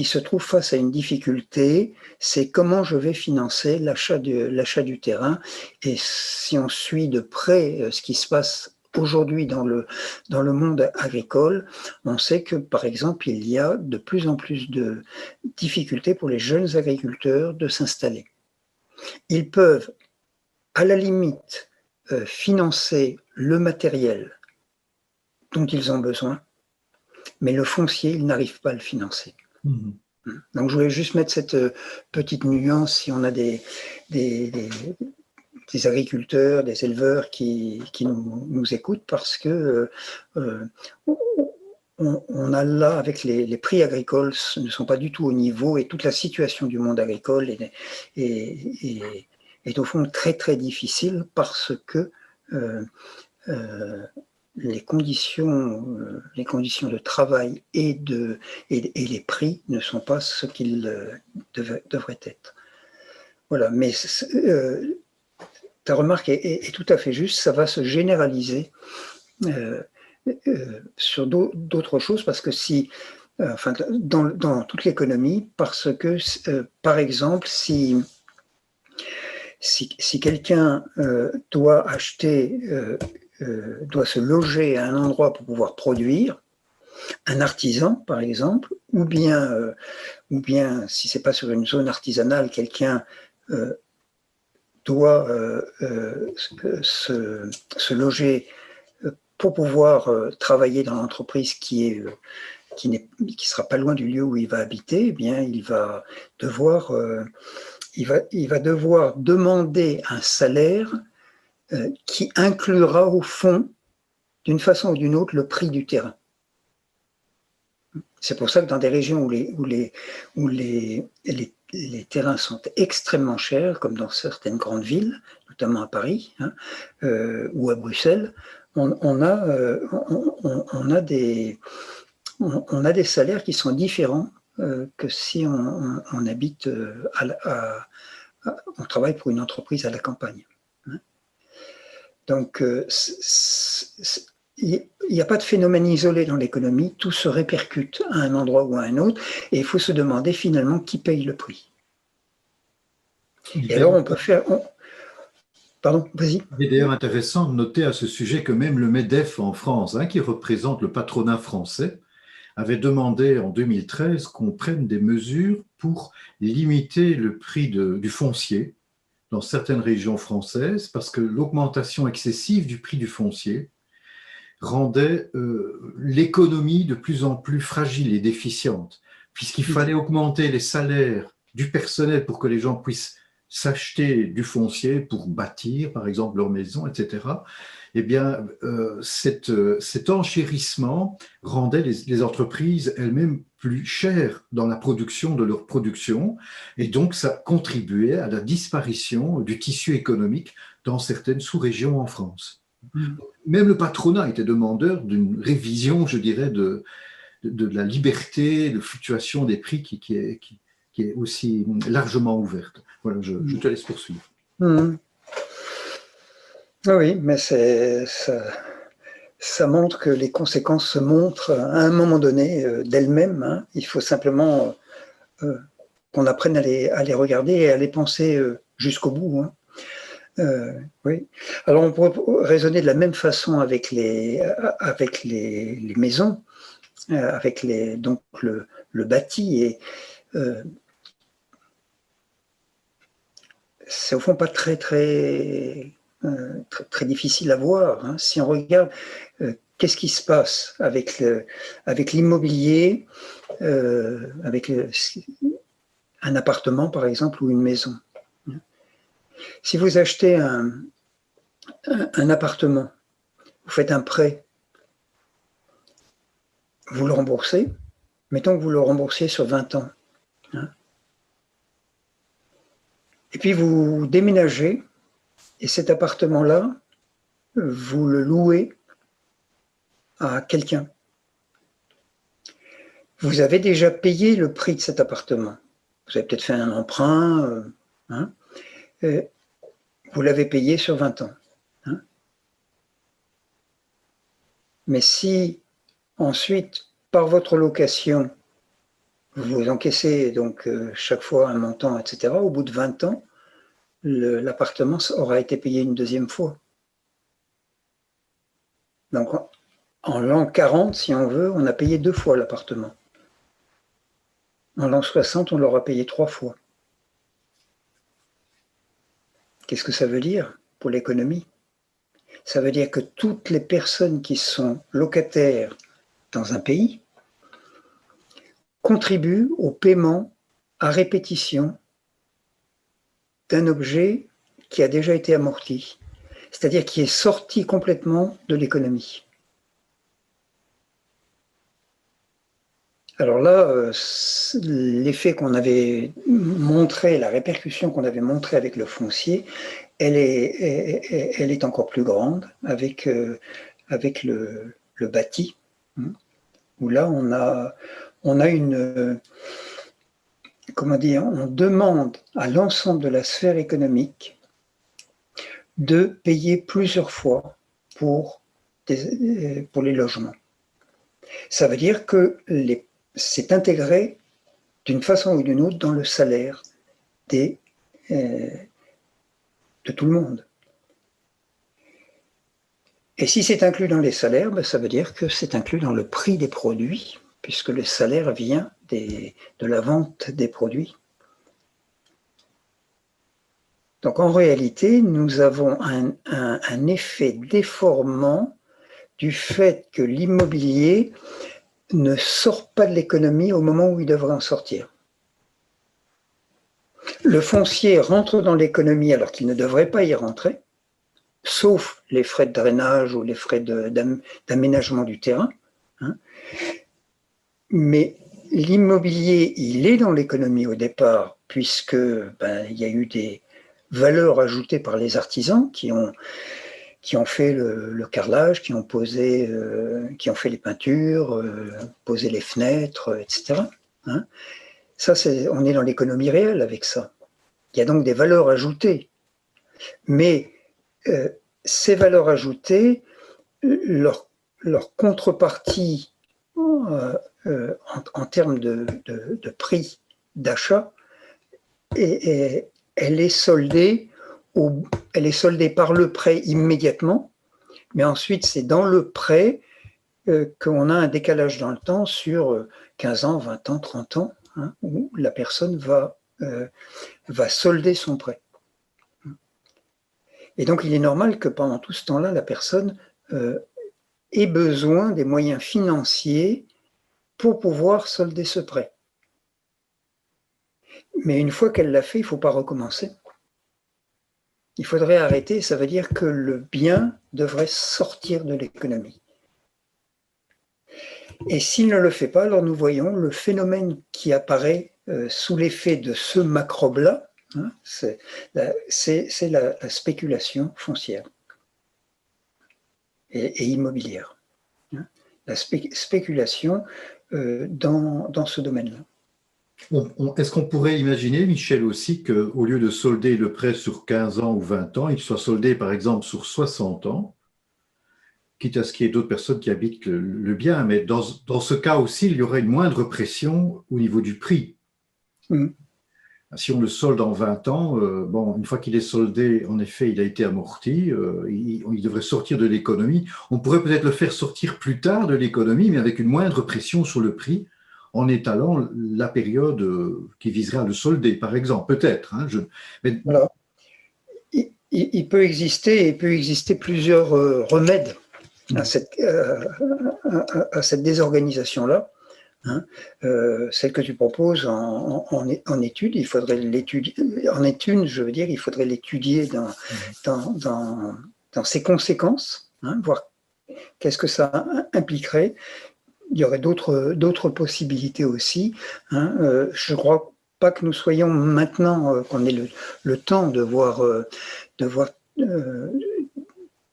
se trouve face à une difficulté, c'est comment je vais financer l'achat du terrain. Et si on suit de près ce qui se passe aujourd'hui dans le monde agricole, on sait que, par exemple, il y a de plus en plus de difficultés pour les jeunes agriculteurs de s'installer. Ils peuvent, à la limite, financer le matériel dont ils ont besoin, mais le foncier, ils n'arrivent pas à le financer. Donc, je voulais juste mettre cette petite nuance si on a des agriculteurs, des éleveurs qui nous écoutent, parce que on a là, avec les prix agricoles, ne sont pas du tout au niveau, et toute la situation du monde agricole est au fond très très difficile, parce que les conditions de travail et les prix ne sont pas ce qu'ils devraient être. Voilà, mais ta remarque est tout à fait juste, ça va se généraliser sur d'autres choses, parce que enfin, dans toute l'économie, parce que, par exemple, si quelqu'un doit acheter, doit se loger à un endroit pour pouvoir produire, un artisan, par exemple, ou bien si c'est pas sur une zone artisanale, quelqu'un doit se loger pour pouvoir travailler dans l'entreprise qui sera pas loin du lieu où il va habiter, eh bien, il va devoir demander un salaire qui inclura au fond, d'une façon ou d'une autre, le prix du terrain. C'est pour ça que dans des régions où les terrains sont extrêmement chers, comme dans certaines grandes villes, notamment à Paris ou à Bruxelles, on a des salaires qui sont différents que si on habite, on travaille pour une entreprise à la campagne. Donc, il n'y a pas de phénomène isolé dans l'économie, tout se répercute à un endroit ou à un autre, et il faut se demander finalement qui paye le prix. Et alors on peut faire... Pardon, vas-y. Il est d'ailleurs intéressant de noter à ce sujet que même le MEDEF en France, qui représente le patronat français, avait demandé en 2013 qu'on prenne des mesures pour limiter le prix du foncier dans certaines régions françaises, parce que l'augmentation excessive du prix du foncier rendait l'économie de plus en plus fragile et déficiente, puisqu'il fallait augmenter les salaires du personnel pour que les gens puissent s'acheter du foncier pour bâtir, par exemple, leur maison, etc. Eh bien, cet enchérissement rendait les entreprises elles-mêmes plus chères dans la production de leur production, et donc ça contribuait à la disparition du tissu économique dans certaines sous-régions en France. Même le patronat était demandeur d'une révision, je dirais, de la liberté, de fluctuation des prix qui est aussi largement ouverte. Voilà, je te laisse poursuivre. Oui, mais ça montre que les conséquences se montrent à un moment donné d'elles-mêmes. Il faut simplement qu'on apprenne à les regarder et à les penser jusqu'au bout. Oui. Alors on pourrait raisonner de la même façon avec les maisons, avec donc le bâti, et c'est au fond pas très difficile à voir. Si on regarde qu'est-ce qui se passe avec l'immobilier, avec un appartement par exemple ou une maison. Si vous achetez un appartement, vous faites un prêt, vous le remboursez, mettons que vous le remboursiez sur 20 ans. Et puis vous déménagez, et cet appartement-là, vous le louez à quelqu'un. Vous avez déjà payé le prix de cet appartement. Vous avez peut-être fait un emprunt, vous l'avez payé sur 20 ans. Mais si ensuite, par votre location, vous encaissez donc chaque fois un montant, etc., au bout de 20 ans, l'appartement aura été payé une deuxième fois. Donc, en l'an 40, si on veut, on a payé 2 fois l'appartement. En l'an 60, on l'aura payé 3 fois. Qu'est-ce que ça veut dire pour l'économie? Ça veut dire que toutes les personnes qui sont locataires dans un pays contribue au paiement à répétition d'un objet qui a déjà été amorti, c'est-à-dire qui est sorti complètement de l'économie. Alors là, l'effet qu'on avait montré, la répercussion qu'on avait montrée avec le foncier, elle est encore plus grande avec le bâti, où là on a une, comment dire, on demande à l'ensemble de la sphère économique de payer plusieurs fois pour les logements. Ça veut dire que c'est intégré d'une façon ou d'une autre dans le salaire de tout le monde. Et si c'est inclus dans les salaires, ben ça veut dire que c'est inclus dans le prix des produits, puisque le salaire vient de la vente des produits. Donc en réalité, nous avons un effet déformant du fait que l'immobilier ne sort pas de l'économie au moment où il devrait en sortir. Le foncier rentre dans l'économie alors qu'il ne devrait pas y rentrer, sauf les frais de drainage ou les frais d'aménagement du terrain. Mais l'immobilier, il est dans l'économie au départ, puisque il y a eu des valeurs ajoutées par les artisans qui ont fait le carrelage, qui ont fait les peintures, posé les fenêtres, etc. Ça, on est dans l'économie réelle avec ça. Il y a donc des valeurs ajoutées. Mais ces valeurs ajoutées, leur contrepartie en termes de prix d'achat, elle est soldée par le prêt immédiatement, mais ensuite c'est dans le prêt qu'on a un décalage dans le temps sur 15 ans, 20 ans, 30 ans, où la personne va solder son prêt. Et donc il est normal que pendant tout ce temps-là, la personne ait besoin des moyens financiers pour pouvoir solder ce prêt. Mais une fois qu'elle l'a fait, il ne faut pas recommencer. Il faudrait arrêter, ça veut dire que le bien devrait sortir de l'économie. Et s'il ne le fait pas, alors nous voyons le phénomène qui apparaît sous l'effet de ce macrobe-là, c'est la spéculation foncière et immobilière. La spéculation dans ce domaine-là. Est-ce qu'on pourrait imaginer, Michel, aussi qu'au lieu de solder le prêt sur 15 ans ou 20 ans, il soit soldé par exemple sur 60 ans, quitte à ce qu'il y ait d'autres personnes qui habitent le bien, mais dans ce cas aussi, il y aurait une moindre pression au niveau du prix. Si on le solde en 20 ans, une fois qu'il est soldé, en effet, il a été amorti, il devrait sortir de l'économie. On pourrait peut-être le faire sortir plus tard de l'économie, mais avec une moindre pression sur le prix, en étalant la période qui viserait à le solder, par exemple, peut-être. Voilà. Il peut exister plusieurs remèdes à cette désorganisation-là. Celle que tu proposes en étude, il faudrait l'étudier. En étude, je veux dire, il faudrait l'étudier dans ses conséquences, voir qu'est-ce que ça impliquerait. Il y aurait d'autres possibilités aussi. Je ne crois pas que nous soyons maintenant, qu'on ait le temps de voir,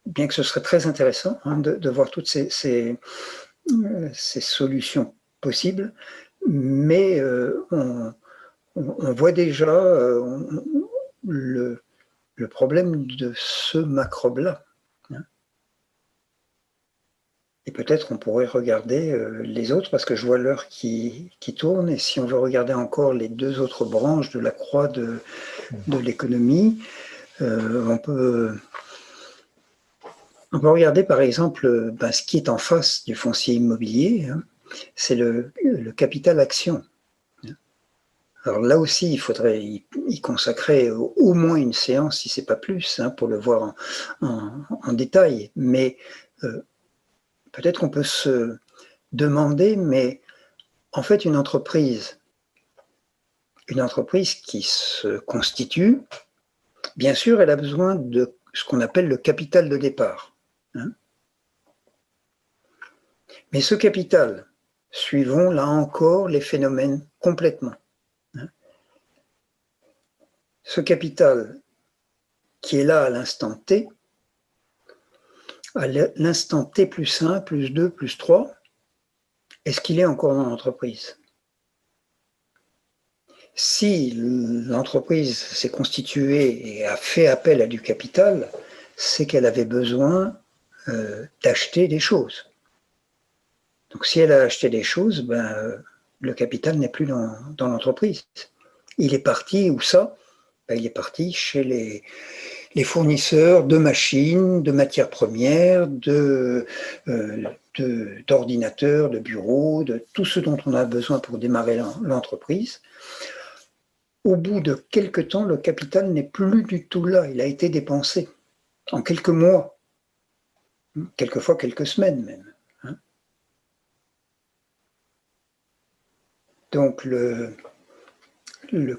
bien que ce serait très intéressant, de voir toutes ces solutions possibles, mais on voit déjà le problème de ce macrobe-là. Et peut-être on pourrait regarder les autres, parce que je vois l'heure qui tourne, et si on veut regarder encore les deux autres branches de la croix de l'économie, on peut regarder par exemple ce qui est en face du foncier immobilier, c'est le capital action. Alors là aussi, il faudrait y consacrer au moins une séance, si ce n'est pas plus, pour le voir en détail. Mais peut-être qu'on peut se demander, mais en fait, une entreprise qui se constitue, bien sûr, elle a besoin de ce qu'on appelle le capital de départ. Hein. Mais ce capital, suivons là encore les phénomènes complètement. Hein. Ce capital qui est là à l'instant T, à l'instant T plus 1, plus 2, plus 3, est-ce qu'il est encore dans l'entreprise? Si l'entreprise s'est constituée et a fait appel à du capital, c'est qu'elle avait besoin d'acheter des choses. Donc si elle a acheté des choses, le capital n'est plus dans l'entreprise. Il est parti, où ça? Il est parti chez les fournisseurs de machines, de matières premières, d'ordinateurs, de bureaux, de tout ce dont on a besoin pour démarrer l'entreprise. Au bout de quelques temps, le capital n'est plus du tout là. Il a été dépensé en quelques mois, quelquefois quelques semaines même. Hein. Donc le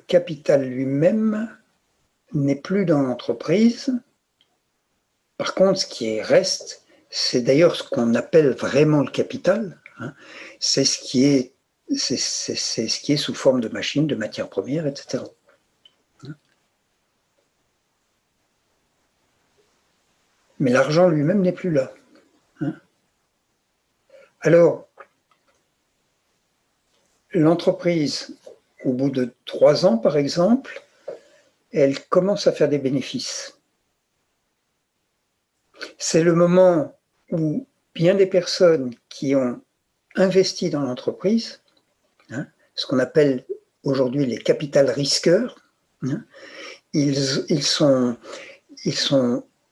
capital lui-même n'est plus dans l'entreprise. Par contre, ce qui reste, c'est d'ailleurs ce qu'on appelle vraiment le capital. Hein. C'est ce qui est sous forme de machines, de matières premières, etc. Mais l'argent lui-même n'est plus là. Hein. Alors, l'entreprise, au bout de 3 ans, par exemple, elle commence à faire des bénéfices. C'est le moment où bien des personnes qui ont investi dans l'entreprise, hein, ce qu'on appelle aujourd'hui les capital risqueurs, hein, ils sont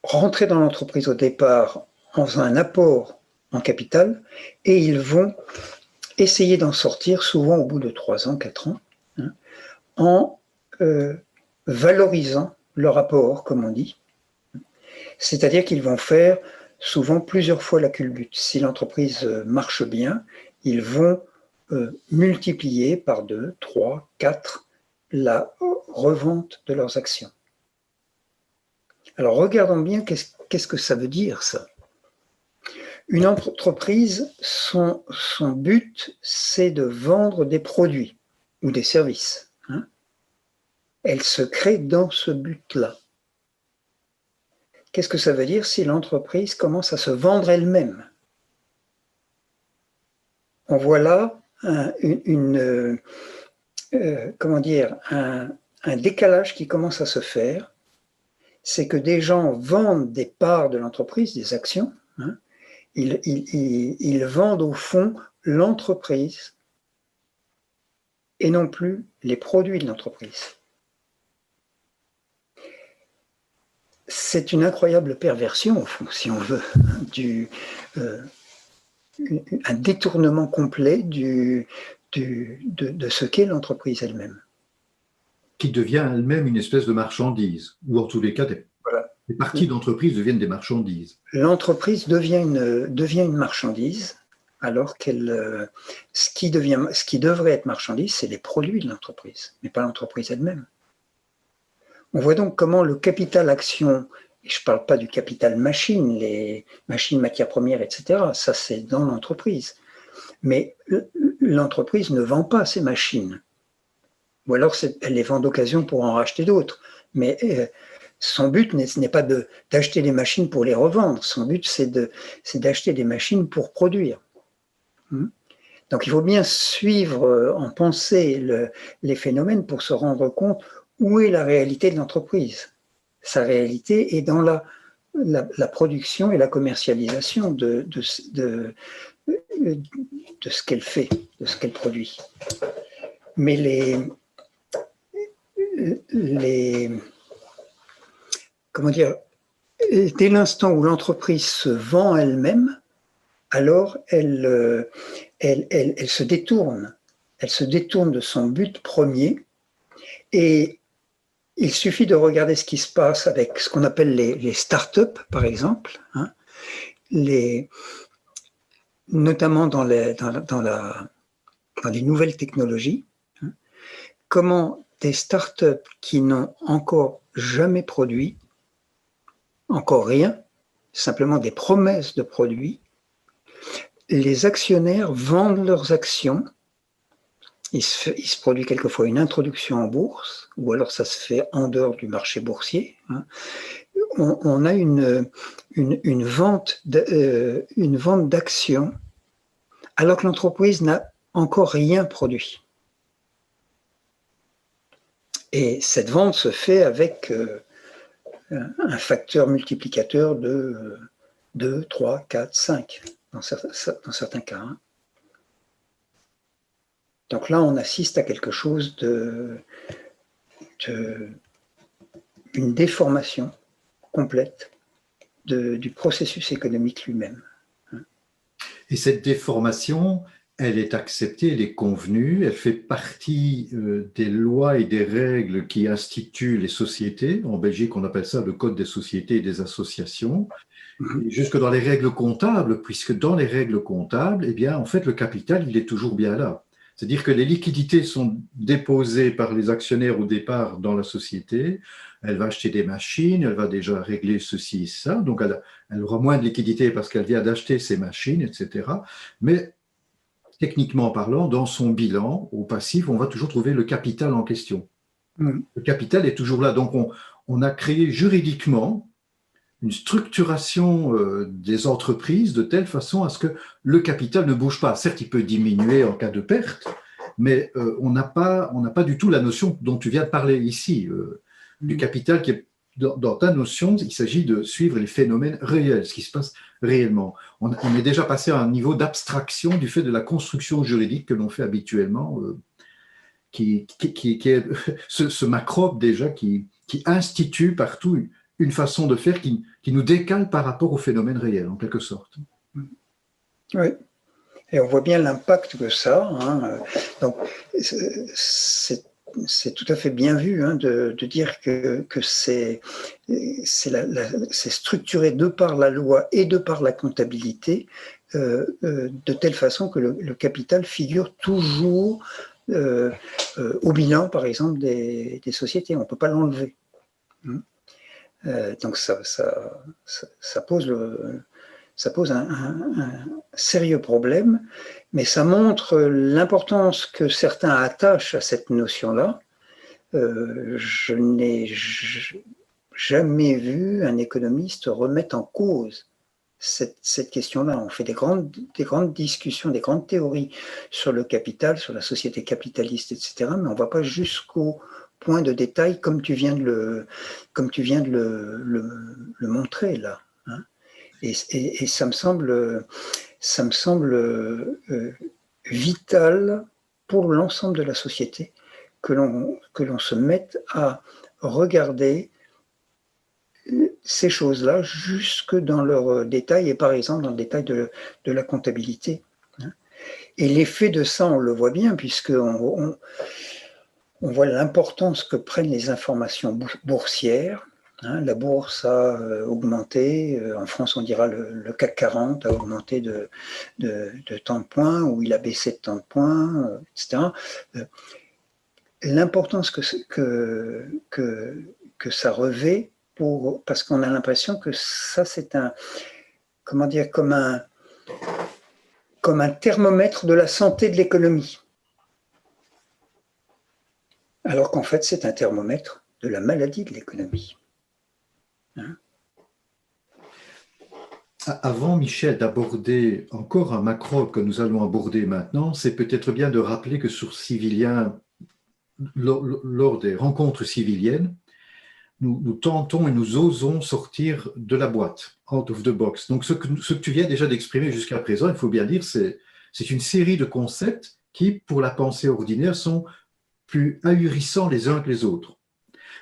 rentrés dans l'entreprise au départ en faisant un apport en capital et ils vont essayer d'en sortir souvent au bout de 3 ans, 4 ans, hein, en valorisant leur apport, comme on dit. C'est-à-dire qu'ils vont faire souvent plusieurs fois la culbute. Si l'entreprise marche bien, ils vont multiplier par 2, 3, 4 la revente de leurs actions. Alors regardons bien qu'est-ce que ça veut dire ça. Une entreprise, son but, c'est de vendre des produits ou des services. Hein. Elle se crée dans ce but-là. Qu'est-ce que ça veut dire si l'entreprise commence à se vendre elle-même? On voit là un décalage qui commence à se faire. C'est que des gens vendent des parts de l'entreprise, des actions. Hein, ils vendent au fond l'entreprise et non plus les produits de l'entreprise. C'est une incroyable perversion, au fond, si on veut, un détournement complet de ce qu'est l'entreprise elle-même. Qui devient elle-même une espèce de marchandise, ou en tous les cas, des parties d'entreprise deviennent des marchandises. L'entreprise devient une marchandise, alors ce qui devrait être marchandise, c'est les produits de l'entreprise, mais pas l'entreprise elle-même. On voit donc comment le capital action, et je ne parle pas du capital machine, les machines, matières premières, etc., ça c'est dans l'entreprise. Mais l'entreprise ne vend pas ces machines. Ou alors elle les vend d'occasion pour en racheter d'autres. Mais son but n'est pas d'acheter des machines pour les revendre. Son but, c'est d'acheter des machines pour produire. Donc il faut bien suivre en pensée les phénomènes pour se rendre compte où est la réalité de l'entreprise. Sa réalité est dans la production et la commercialisation de ce qu'elle fait, de ce qu'elle produit. Mais dès l'instant où l'entreprise se vend elle-même, alors elle se détourne. Elle se détourne de son but premier et il suffit de regarder ce qui se passe avec ce qu'on appelle les start-up, par exemple, hein, notamment dans dans les nouvelles technologies, hein, comment des startups qui n'ont encore jamais produit, encore rien, simplement des promesses de produits, les actionnaires vendent leurs actions. Il se produit quelquefois une introduction en bourse, ou alors ça se fait en dehors du marché boursier. Hein. On a une vente d'actions alors que l'entreprise n'a encore rien produit. Et cette vente se fait avec un facteur multiplicateur de 2, 3, 4, 5 dans certains cas. Hein. Donc là, on assiste à quelque chose une déformation complète du processus économique lui-même. Et cette déformation, elle est acceptée, elle est convenue, elle fait partie des lois et des règles qui instituent les sociétés. En Belgique, on appelle ça le code des sociétés et des associations. Et jusque dans les règles comptables, puisque dans les règles comptables, eh bien, en fait, le capital, il est toujours bien là. C'est-à-dire que les liquidités sont déposées par les actionnaires au départ dans la société. Elle va acheter des machines, elle va déjà régler ceci et ça. Donc, elle aura moins de liquidités parce qu'elle vient d'acheter ces machines, etc. Mais techniquement parlant, dans son bilan, au passif, on va toujours trouver le capital en question. Le capital est toujours là. Donc, on a créé juridiquement une structuration des entreprises de telle façon à ce que le capital ne bouge pas. Certes, il peut diminuer en cas de perte, mais on n'a pas du tout la notion dont tu viens de parler ici, du capital qui est dans ta notion, il s'agit de suivre les phénomènes réels, ce qui se passe réellement. On est déjà passé à un niveau d'abstraction du fait de la construction juridique que l'on fait habituellement, qui est ce macrobe déjà qui institue partout une façon de faire qui nous décale par rapport au phénomène réel, en quelque sorte. Oui, et on voit bien l'impact que ça. Hein. Donc, c'est tout à fait bien vu hein, de dire que c'est structuré de par la loi et de par la comptabilité, de telle façon que le capital figure toujours au bilan, par exemple, des sociétés. On ne peut pas l'enlever. Donc ça pose un sérieux problème, mais ça montre l'importance que certains attachent à cette notion-là. Je n'ai jamais vu un économiste remettre en cause cette question-là. On fait des grandes discussions, des grandes théories sur le capital, sur la société capitaliste, etc., mais on ne va pas jusqu'au point de détail comme tu viens de le montrer là. Hein. Et ça me semble vital pour l'ensemble de la société que l'on se mette à regarder ces choses-là jusque dans leur détail, et par exemple dans le détail de la comptabilité. Hein. Et l'effet de ça, on le voit bien, puisqu'on voit l'importance que prennent les informations boursières. Hein, la bourse a augmenté, en France on dira le CAC 40 a augmenté de tant de points, ou il a baissé de tant de points, etc. L'importance que ça revêt, parce qu'on a l'impression que ça c'est comme un thermomètre de la santé de l'économie. Alors qu'en fait, c'est un thermomètre de la maladie de l'économie. Hein? Avant, Michel, d'aborder encore un macro que nous allons aborder maintenant, c'est peut-être bien de rappeler que sur Civilien, lors des rencontres civiliennes, nous tentons et nous osons sortir de la boîte, out of the box. Donc, ce que tu viens déjà d'exprimer jusqu'à présent, il faut bien dire, c'est une série de concepts qui, pour la pensée ordinaire, sont plus ahurissants les uns que les autres.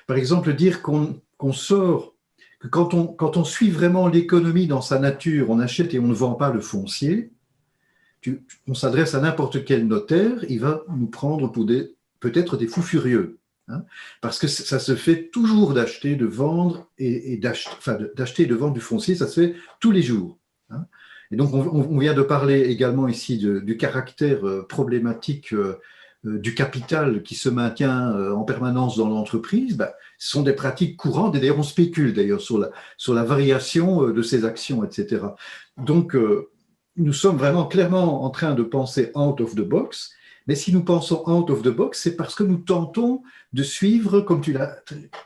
Par exemple, dire qu'on sort, que quand on suit vraiment l'économie dans sa nature, on achète et on ne vend pas le foncier, on s'adresse à n'importe quel notaire, il va nous prendre pour peut-être des fous furieux. Hein, parce que ça se fait toujours d'acheter, de vendre d'acheter et de vendre du foncier, ça se fait tous les jours. Hein. Et donc, on vient de parler également ici du caractère problématique du capital qui se maintient en permanence dans l'entreprise. Ben, ce sont des pratiques courantes, et d'ailleurs, on spécule d'ailleurs sur la variation de ces actions, etc. Donc, nous sommes vraiment clairement en train de penser out of the box. Mais si nous pensons out of the box, c'est parce que nous tentons de suivre, comme tu l'as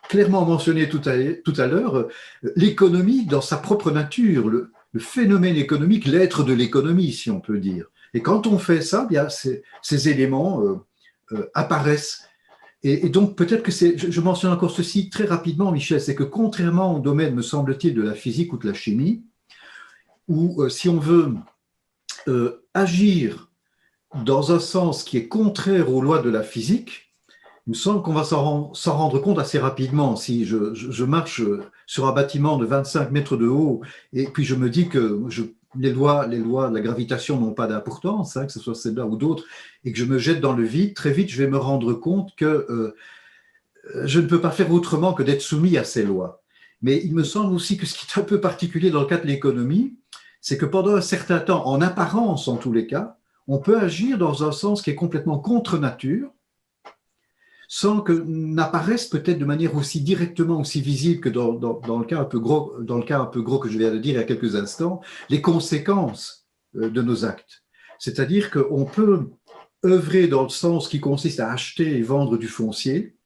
clairement mentionné tout à l'heure, l'économie dans sa propre nature, le phénomène économique, l'être de l'économie, si on peut dire. Et quand on fait ça, bien, ces éléments apparaissent. Et donc, peut-être que je mentionne encore ceci très rapidement, Michel, c'est que contrairement au domaine, me semble-t-il, de la physique ou de la chimie, où si on veut agir dans un sens qui est contraire aux lois de la physique, il me semble qu'on va s'en rendre compte assez rapidement. Si je marche sur un bâtiment de 25 mètres de haut et puis je me dis que les lois de la gravitation n'ont pas d'importance, que ce soit celle-là ou d'autres, et que je me jette dans le vide, très vite je vais me rendre compte que je ne peux pas faire autrement que d'être soumis à ces lois. Mais il me semble aussi que ce qui est un peu particulier dans le cas de l'économie, c'est que pendant un certain temps, en apparence en tous les cas, on peut agir dans un sens qui est complètement contre nature, sans que n'apparaissent peut-être de manière aussi directement, aussi visible que dans le cas un peu gros que je viens de dire il y a quelques instants, les conséquences de nos actes. C'est-à-dire qu'on peut œuvrer dans le sens qui consiste à acheter et vendre du foncier,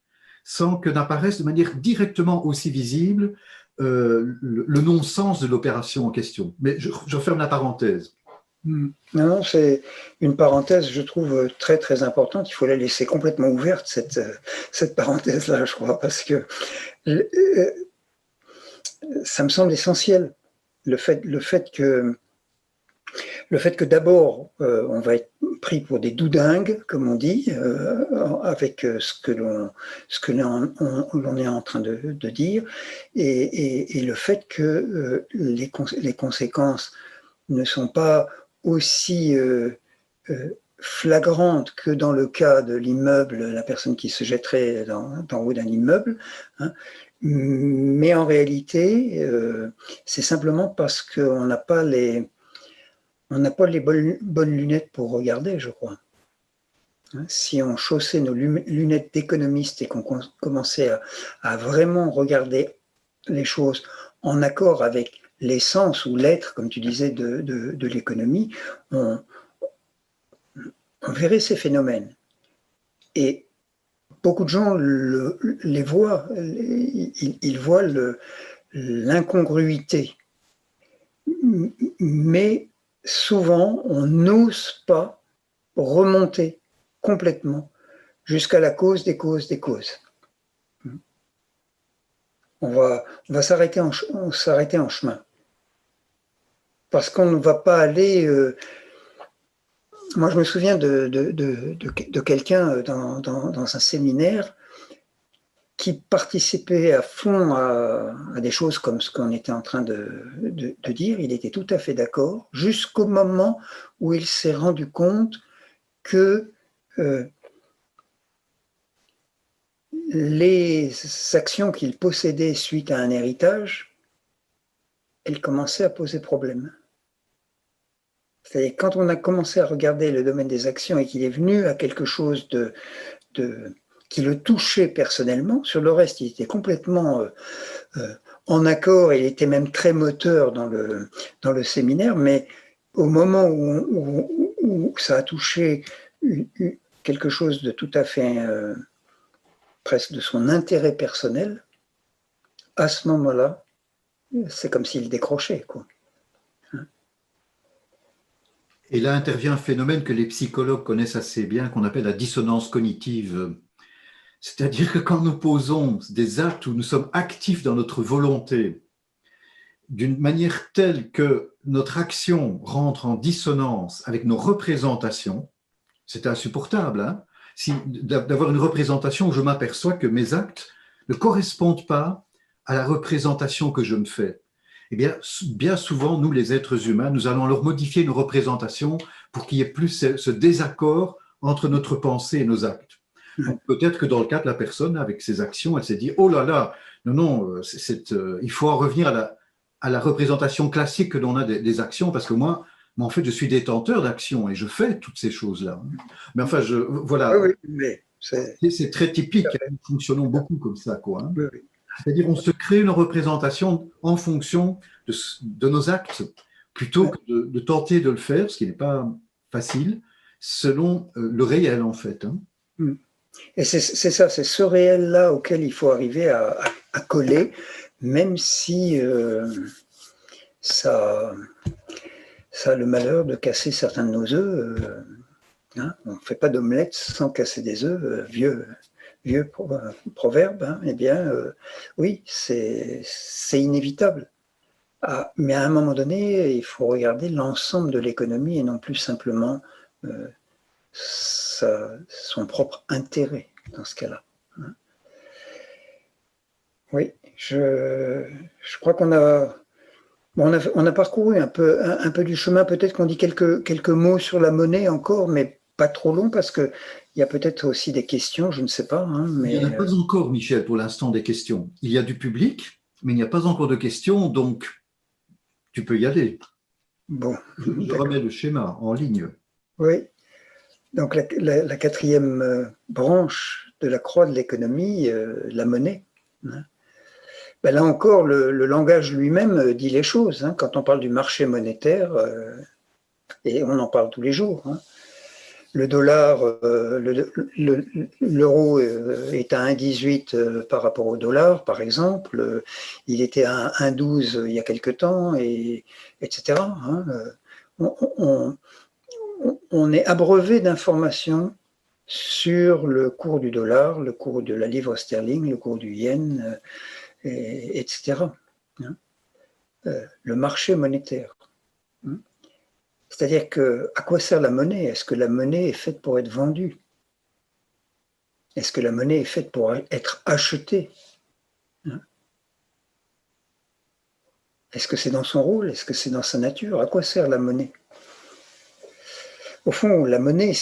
sans que n'apparaisse de manière directement aussi visible le non-sens de l'opération en question. Mais je ferme la parenthèse. Non, c'est une parenthèse, je trouve, très très importante. Il faut la laisser complètement ouverte, cette parenthèse-là, je crois, parce que ça me semble essentiel. Le fait que d'abord, on va être pris pour des doudingues, comme on dit, avec ce que l'on est en train de dire, et le fait que les conséquences ne sont pas aussi flagrantes que dans le cas de l'immeuble, la personne qui se jetterait d'en haut d'un immeuble, hein. Mais en réalité, c'est simplement parce qu'on n'a pas les bonnes lunettes pour regarder, je crois. Si on chaussait nos lunettes d'économiste et qu'on commençait à vraiment regarder les choses en accord avec l'essence ou l'être, comme tu disais, de l'économie, on verrait ces phénomènes. Et beaucoup de gens les voient, ils voient l'incongruité. Mais souvent, on n'ose pas remonter complètement jusqu'à la cause des causes des causes. On va s'arrêter en chemin. Parce qu'on ne va pas aller... Moi, je me souviens de quelqu'un dans un séminaire qui participait à fond à des choses comme ce qu'on était en train de dire. Il était tout à fait d'accord, jusqu'au moment où il s'est rendu compte que les actions qu'il possédait suite à un héritage, elles commençaient à poser problème. C'est-à-dire quand on a commencé à regarder le domaine des actions et qu'il est venu à quelque chose qui le touchait personnellement, sur le reste, il était complètement en accord, et il était même très moteur dans le séminaire, mais au moment où ça a touché quelque chose de tout à fait presque de son intérêt personnel, à ce moment-là, c'est comme s'il décrochait, quoi. Et là intervient un phénomène que les psychologues connaissent assez bien, qu'on appelle la dissonance cognitive. C'est-à-dire que quand nous posons des actes où nous sommes actifs dans notre volonté, d'une manière telle que notre action rentre en dissonance avec nos représentations, c'est insupportable, hein, d'avoir une représentation où je m'aperçois que mes actes ne correspondent pas à la représentation que je me fais. Eh bien souvent, nous les êtres humains, nous allons leur modifier nos représentations pour qu'il y ait plus ce désaccord entre notre pensée et nos actes. Donc peut-être que dans le cas de la personne, avec ses actions, elle s'est dit « Oh là là, non, il faut en revenir à la représentation classique que l'on a des actions, parce que moi, en fait, je suis détenteur d'actions et je fais toutes ces choses-là. Mais enfin, Oui, voilà, oui, mais c'est c'est très typique. Nous fonctionnons beaucoup comme ça, quoi. Hein. oui, oui. C'est-à-dire, on se crée une représentation en fonction de nos actes, plutôt Ouais. que de tenter de le faire, ce qui n'est pas facile, selon le réel, en fait. Hein. Mm. Et c'est ça, c'est ce réel-là auquel il faut arriver à coller, même si ça, ça a le malheur de casser certains de nos œufs. Hein. On ne fait pas d'omelette sans casser des œufs, vieux proverbe. Hein. Eh bien, oui, c'est inévitable. Ah, mais à un moment donné, il faut regarder l'ensemble de l'économie et non plus simplement euh, son propre intérêt dans ce cas-là. Hein. Oui, je crois qu'on a, on a parcouru un peu du chemin. Peut-être qu'on dit quelques mots sur la monnaie encore, mais pas trop long parce qu'il y a peut-être aussi des questions, je ne sais pas. Hein, Il n'y en a mais pas encore, Michel, pour l'instant, des questions. Il y a du public, mais il n'y a pas encore de questions, donc tu peux y aller. bon, Je d'accord. remets le schéma en ligne. Oui, donc la quatrième branche de la croix de l'économie, la monnaie. Hein. Ben là encore, le langage lui-même dit les choses. Hein. Quand on parle du marché monétaire, et on en parle tous les jours, hein. Le dollar, l'euro est à 1,18 par rapport au dollar, par exemple. Il était à 1,12 il y a quelque temps, etc. Hein. On, on, on est abreuvé d'informations sur le cours du dollar, le cours de la livre sterling, le cours du yen, etc. Hein. Le marché monétaire. Hein. C'est-à-dire que, à quoi sert la monnaie? Est-ce que la monnaie est faite pour être vendue? Est-ce que la monnaie est faite pour être achetée? Hein. Est-ce que c'est dans son rôle? Est-ce que c'est dans sa nature? À quoi sert la monnaie? Au fond, la monnaie,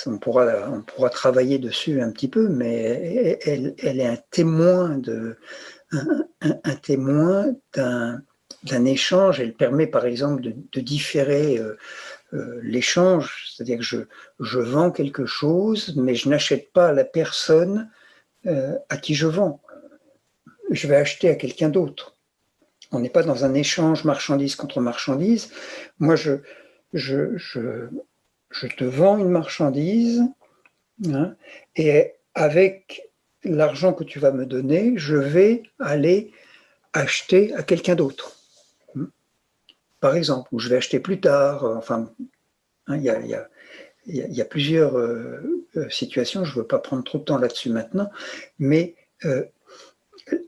on pourra travailler dessus un petit peu, mais elle est un témoin un témoin d'un échange. Elle permet, par exemple, de différer l'échange, c'est-à-dire que je vends quelque chose, mais je n'achète pas à la personne à qui je vends. Je vais acheter à quelqu'un d'autre. On n'est pas dans un échange marchandise contre marchandise. Moi, je, je, je te vends une marchandise, hein, et avec l'argent que tu vas me donner, je vais aller acheter à quelqu'un d'autre. Par exemple, ou je vais acheter plus tard. Enfin, hein, il y a plusieurs situations. Je ne veux pas prendre trop de temps là-dessus maintenant, mais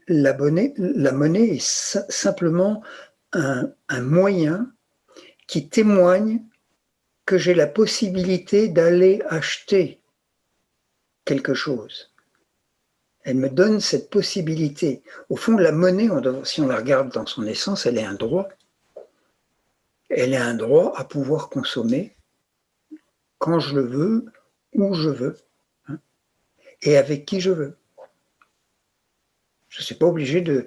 la monnaie est simplement un moyen qui témoigne que j'ai la possibilité d'aller acheter quelque chose. Elle me donne cette possibilité. Au fond, la monnaie, si on la regarde dans son essence, elle est un droit. Elle est un droit à pouvoir consommer quand je le veux, où je veux, hein, et avec qui je veux. Je ne suis pas obligé de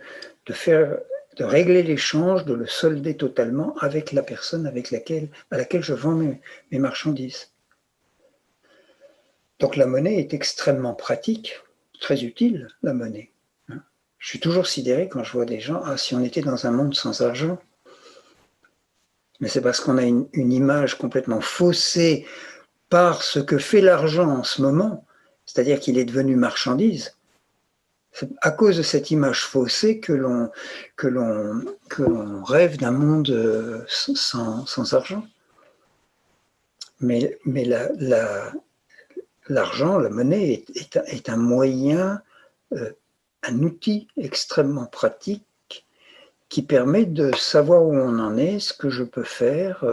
régler l'échange, de le solder totalement avec la personne à laquelle je vends mes marchandises. Donc la monnaie est extrêmement pratique, très utile, la monnaie. Je suis toujours sidéré quand je vois des gens, ah, si on était dans un monde sans argent, mais c'est parce qu'on a une image complètement faussée par ce que fait l'argent en ce moment, c'est-à-dire qu'il est devenu marchandise. C'est à cause de cette image faussée que l'on rêve d'un monde sans argent. Mais l'argent, la monnaie est un moyen, un outil extrêmement pratique qui permet de savoir où on en est, ce que je peux faire.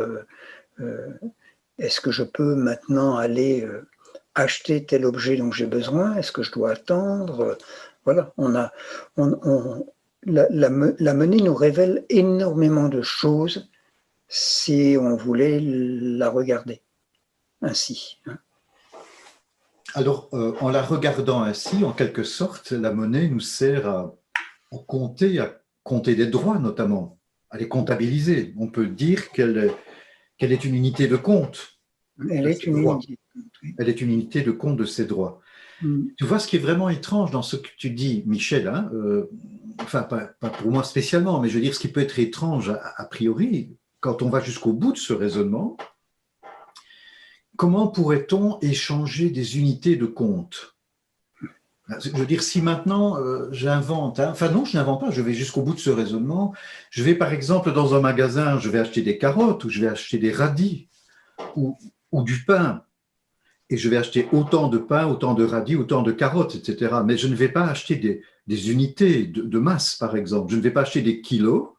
Est-ce que je peux maintenant aller acheter tel objet dont j'ai besoin? Est-ce que je dois attendre? Voilà, la monnaie nous révèle énormément de choses si on voulait la regarder ainsi. Hein. Alors, en la regardant ainsi, en quelque sorte, la monnaie nous sert à compter des droits notamment. elle est comptabilisée. On peut dire qu'elle est une unité de compte. Elle est une unité. Oui. Elle est une unité de compte de ses droits. Tu vois, ce qui est vraiment étrange dans ce que tu dis, Michel, hein, enfin, pas pour moi spécialement, mais je veux dire, ce qui peut être étrange a priori, quand on va jusqu'au bout de ce raisonnement, comment pourrait-on échanger des unités de compte? Je veux dire, si maintenant j'invente, hein, enfin non, je n'invente pas, je vais jusqu'au bout de ce raisonnement. Je vais par exemple dans un magasin, je vais acheter des carottes ou je vais acheter des radis ou, ou du pain. Et je vais acheter autant de pain, autant de radis, autant de carottes, etc. Mais je ne vais pas acheter des unités de masse, par exemple. Je ne vais pas acheter des kilos.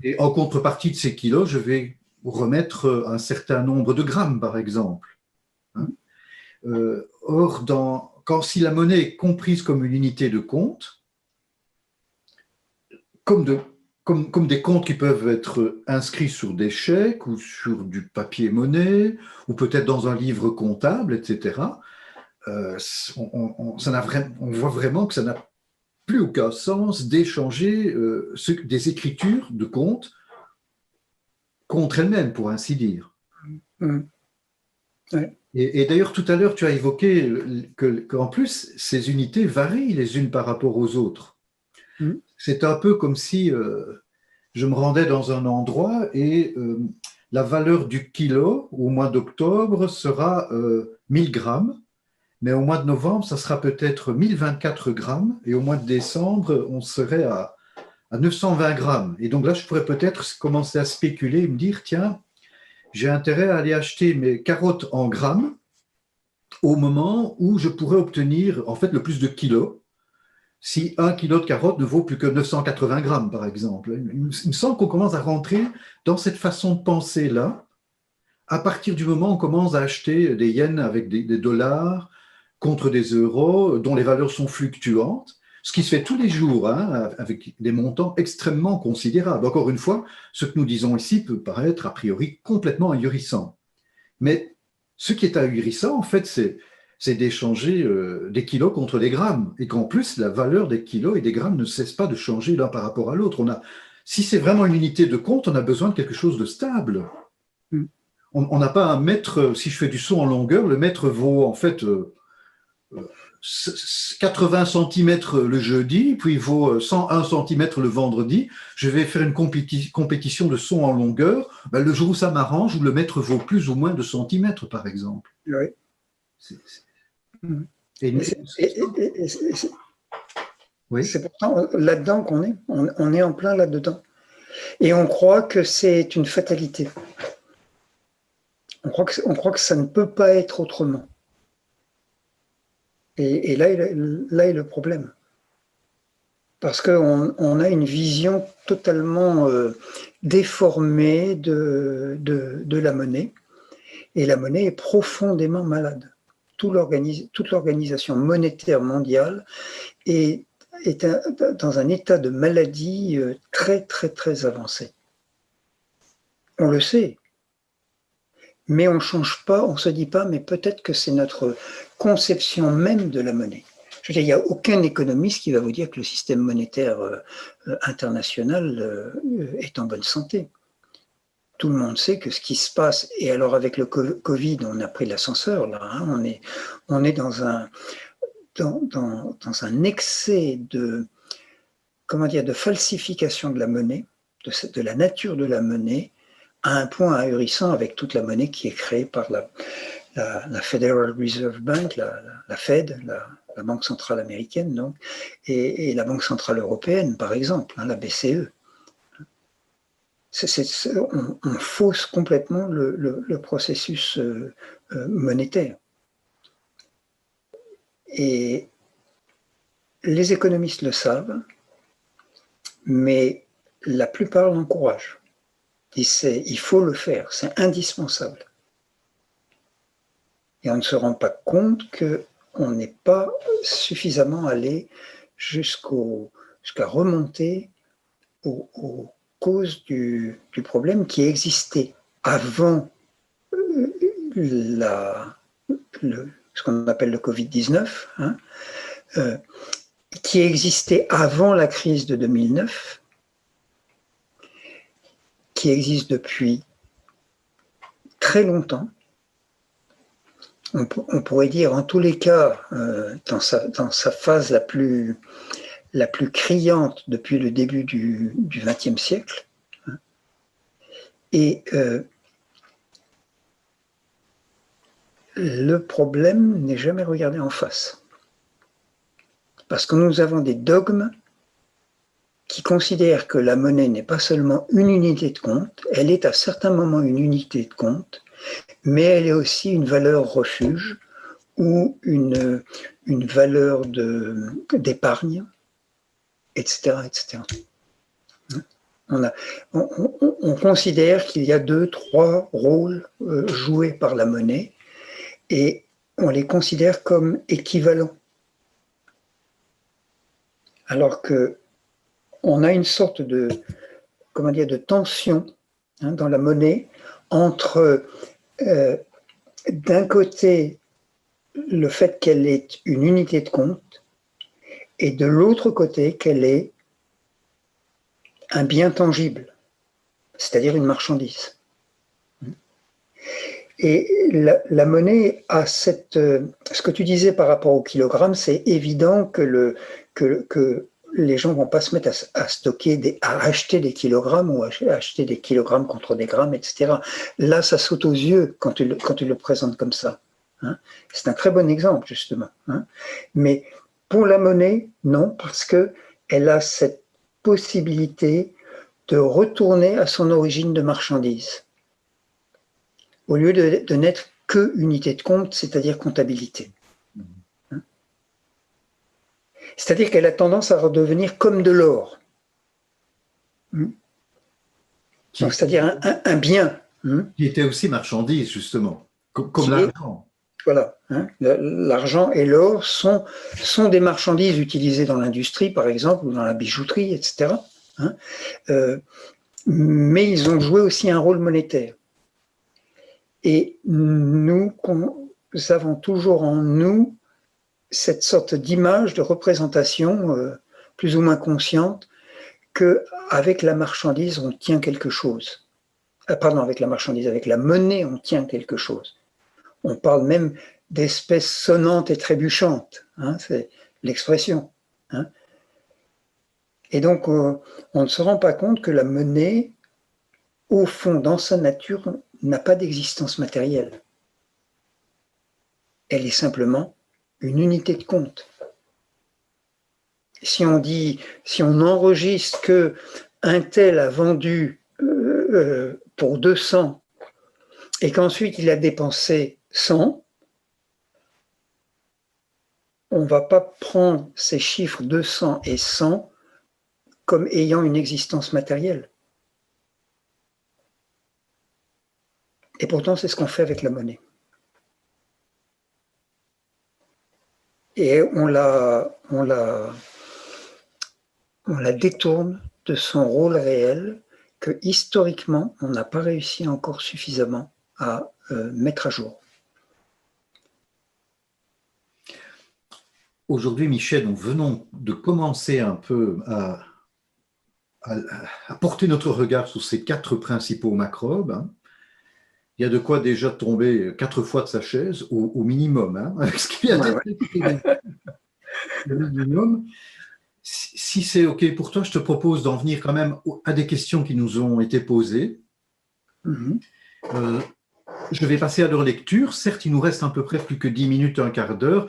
Et en contrepartie de ces kilos, je vais remettre un certain nombre de grammes, par exemple. Hein. Or, si la monnaie est comprise comme une unité de compte, comme des comptes qui peuvent être inscrits sur des chèques ou sur du papier-monnaie, ou peut-être dans un livre comptable, etc., on voit vraiment que ça n'a plus aucun sens d'échanger des écritures de comptes contre elles-mêmes, pour ainsi dire. Ouais. Et d'ailleurs, tout à l'heure, tu as évoqué qu'en plus, ces unités varient les unes par rapport aux autres. C'est un peu comme si je me rendais dans un endroit et la valeur du kilo au mois d'octobre sera 1000 grammes, mais au mois de novembre, ça sera peut-être 1024 grammes, et au mois de décembre, on serait à 920 grammes. Et donc là, je pourrais peut-être commencer à spéculer et me dire, tiens, j'ai intérêt à aller acheter mes carottes en grammes au moment où je pourrais obtenir en fait le plus de kilos, si 1 kilo de carottes ne vaut plus que 980 grammes, par exemple. Il me semble qu'on commence à rentrer dans cette façon de penser-là, à partir du moment où on commence à acheter des yens avec des dollars contre des euros, dont les valeurs sont fluctuantes, ce qui se fait tous les jours, hein, avec des montants extrêmement considérables. Encore une fois, ce que nous disons ici peut paraître a priori complètement ahurissant. Mais ce qui est ahurissant, en fait, c'est d'échanger des kilos contre des grammes, et qu'en plus, la valeur des kilos et des grammes ne cesse pas de changer l'un par rapport à l'autre. Si c'est vraiment une unité de compte, on a besoin de quelque chose de stable. On n'a pas un mètre, si je fais du saut en longueur, le mètre vaut en fait 80 cm le jeudi, puis il vaut 101 cm le vendredi. Je vais faire une compétition de saut en longueur. Ben, le jour où ça m'arrange, où le mètre vaut plus ou moins de centimètres, par exemple. Oui. C'est pourtant là-dedans qu'on est. On est en plein là-dedans. Et on croit que c'est une fatalité. On croit que ça ne peut pas être autrement. Et là est le problème. Parce qu'on a une vision totalement déformée de la monnaie. Et la monnaie est profondément malade. Toute l'organisation monétaire mondiale est dans un état de maladie très, très, très avancé. On le sait. Mais on ne change pas, on ne se dit pas, mais peut-être que c'est notre conception même de la monnaie. Je veux dire, il n'y a aucun économiste qui va vous dire que le système monétaire international est en bonne santé. Tout le monde sait que ce qui se passe, et alors avec le Covid, on a pris l'ascenseur, là, hein, on est dans un excès de falsification de la monnaie, de la nature de la monnaie, à un point ahurissant avec toute la monnaie qui est créée par la Federal Reserve Bank, la Fed, la Banque centrale américaine, donc, et la Banque centrale européenne, par exemple, hein, la BCE. On fausse complètement le processus monétaire. Et les économistes le savent, mais la plupart l'encouragent. Il faut le faire, c'est indispensable. Et on ne se rend pas compte qu'on n'est pas suffisamment allé jusqu'à remonter aux causes du problème qui existait avant ce qu'on appelle le Covid-19, hein, qui existait avant la crise de 2009 qui existe depuis très longtemps. On pourrait dire, en tous les cas, dans sa phase la plus criante depuis le début du XXe siècle. Et le problème n'est jamais regardé en face. Parce que nous avons des dogmes qui considèrent que la monnaie n'est pas seulement une unité de compte, elle est à certains moments une unité de compte, mais elle est aussi une valeur refuge ou une valeur d'épargne, etc., etc. On considère qu'il y a 2, 3 rôles joués par la monnaie et on les considère comme équivalents. Alors qu'on a une sorte de tension dans la monnaie entre d'un côté le fait qu'elle est une unité de compte et de l'autre côté qu'elle est un bien tangible, c'est-à-dire une marchandise. Et la monnaie a ce que tu disais par rapport au kilogramme, c'est évident que les gens ne vont pas se mettre à acheter des kilogrammes ou à acheter des kilogrammes contre des grammes, etc. Là, ça saute aux yeux quand tu le présentes comme ça. C'est un très bon exemple, justement. Mais pour la monnaie, non, parce qu'elle a cette possibilité de retourner à son origine de marchandise, au lieu de n'être que unité de compte, c'est-à-dire comptabilité. C'est-à-dire qu'elle a tendance à redevenir comme de l'or. C'est-à-dire un bien. Qui était aussi marchandise, justement, comme l'argent. Voilà. L'argent et l'or sont des marchandises utilisées dans l'industrie, par exemple, ou dans la bijouterie, etc. Mais ils ont joué aussi un rôle monétaire. Et nous avons toujours en nous cette sorte d'image, de représentation plus ou moins consciente qu'avec la marchandise, on tient quelque chose. Pardon, avec la monnaie, on tient quelque chose. On parle même d'espèces sonnantes et trébuchantes, c'est l'expression. Et donc, on ne se rend pas compte que la monnaie, au fond, dans sa nature, n'a pas d'existence matérielle. Elle est simplement une unité de compte. Si on enregistre que un tel a vendu pour 200 et qu'ensuite il a dépensé 100, on ne va pas prendre ces chiffres 200 et 100 comme ayant une existence matérielle. Et pourtant, c'est ce qu'on fait avec la monnaie. Et on la détourne de son rôle réel que historiquement, on n'a pas réussi encore suffisamment à mettre à jour. Aujourd'hui, Michel, nous venons de commencer un peu à porter notre regard sur ces 4 principaux macrobes. Il y a de quoi déjà tomber 4 fois de sa chaise, au minimum. Ce qui vient d'être le minimum. Si c'est OK pour toi, je te propose d'en venir quand même à des questions qui nous ont été posées. Je vais passer à leur lecture. Certes, il nous reste à peu près plus que 10 minutes, un quart d'heure.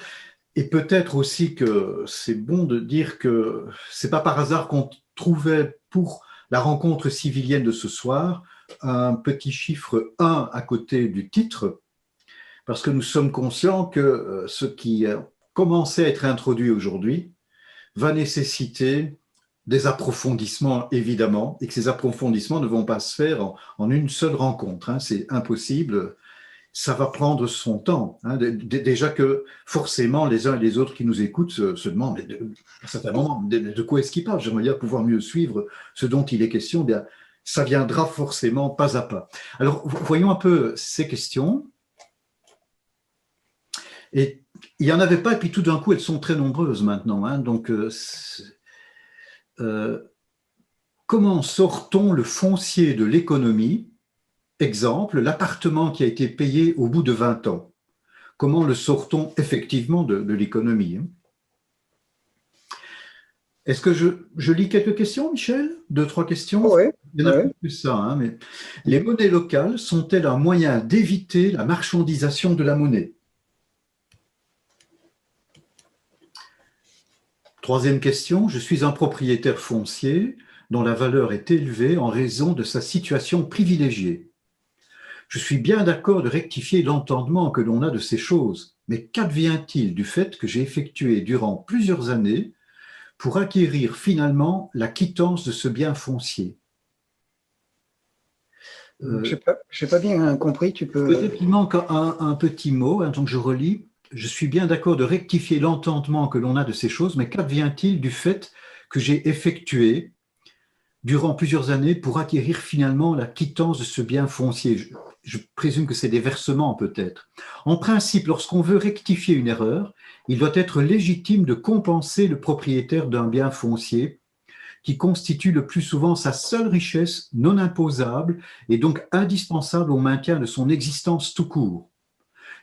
Et peut-être aussi que c'est bon de dire que c'est pas par hasard qu'on trouvait pour la rencontre civilienne de ce soir un petit chiffre 1 à côté du titre, parce que nous sommes conscients que ce qui commençait à être introduit aujourd'hui va nécessiter des approfondissements, évidemment, et que ces approfondissements ne vont pas se faire en une seule rencontre. C'est impossible. Ça va prendre son temps. Déjà que forcément, les uns et les autres qui nous écoutent se demandent à certains moments de quoi est-ce qu'il parle. J'aimerais bien pouvoir mieux suivre ce dont il est question. Bien, ça viendra forcément pas à pas. Alors, voyons un peu ces questions. Et il n'y en avait pas, et puis tout d'un coup, elles sont très nombreuses maintenant. Donc, comment sort-on le foncier de l'économie? Exemple, l'appartement qui a été payé au bout de 20 ans. Comment le sort-on effectivement de l'économie? Est-ce que je lis quelques questions, Michel? Deux, trois questions? Oui, Il y en a oui. plus que ça, hein, mais les monnaies locales sont-elles un moyen d'éviter la marchandisation de la monnaie? Troisième question, je suis un propriétaire foncier dont la valeur est élevée en raison de sa situation privilégiée. Je suis bien d'accord de rectifier l'entendement que l'on a de ces choses, mais qu'advient-il du fait que j'ai effectué durant plusieurs années pour acquérir finalement la quittance de ce bien foncier? J'ai pas bien compris, tu peux. Peut-être qu'il manque un petit mot, hein, donc je relis. Je suis bien d'accord de rectifier l'entendement que l'on a de ces choses, mais qu'advient-il du fait que j'ai effectué durant plusieurs années pour acquérir finalement la quittance de ce bien foncier? Je présume que c'est des versements peut-être. En principe, lorsqu'on veut rectifier une erreur, il doit être légitime de compenser le propriétaire d'un bien foncier qui constitue le plus souvent sa seule richesse non imposable et donc indispensable au maintien de son existence tout court.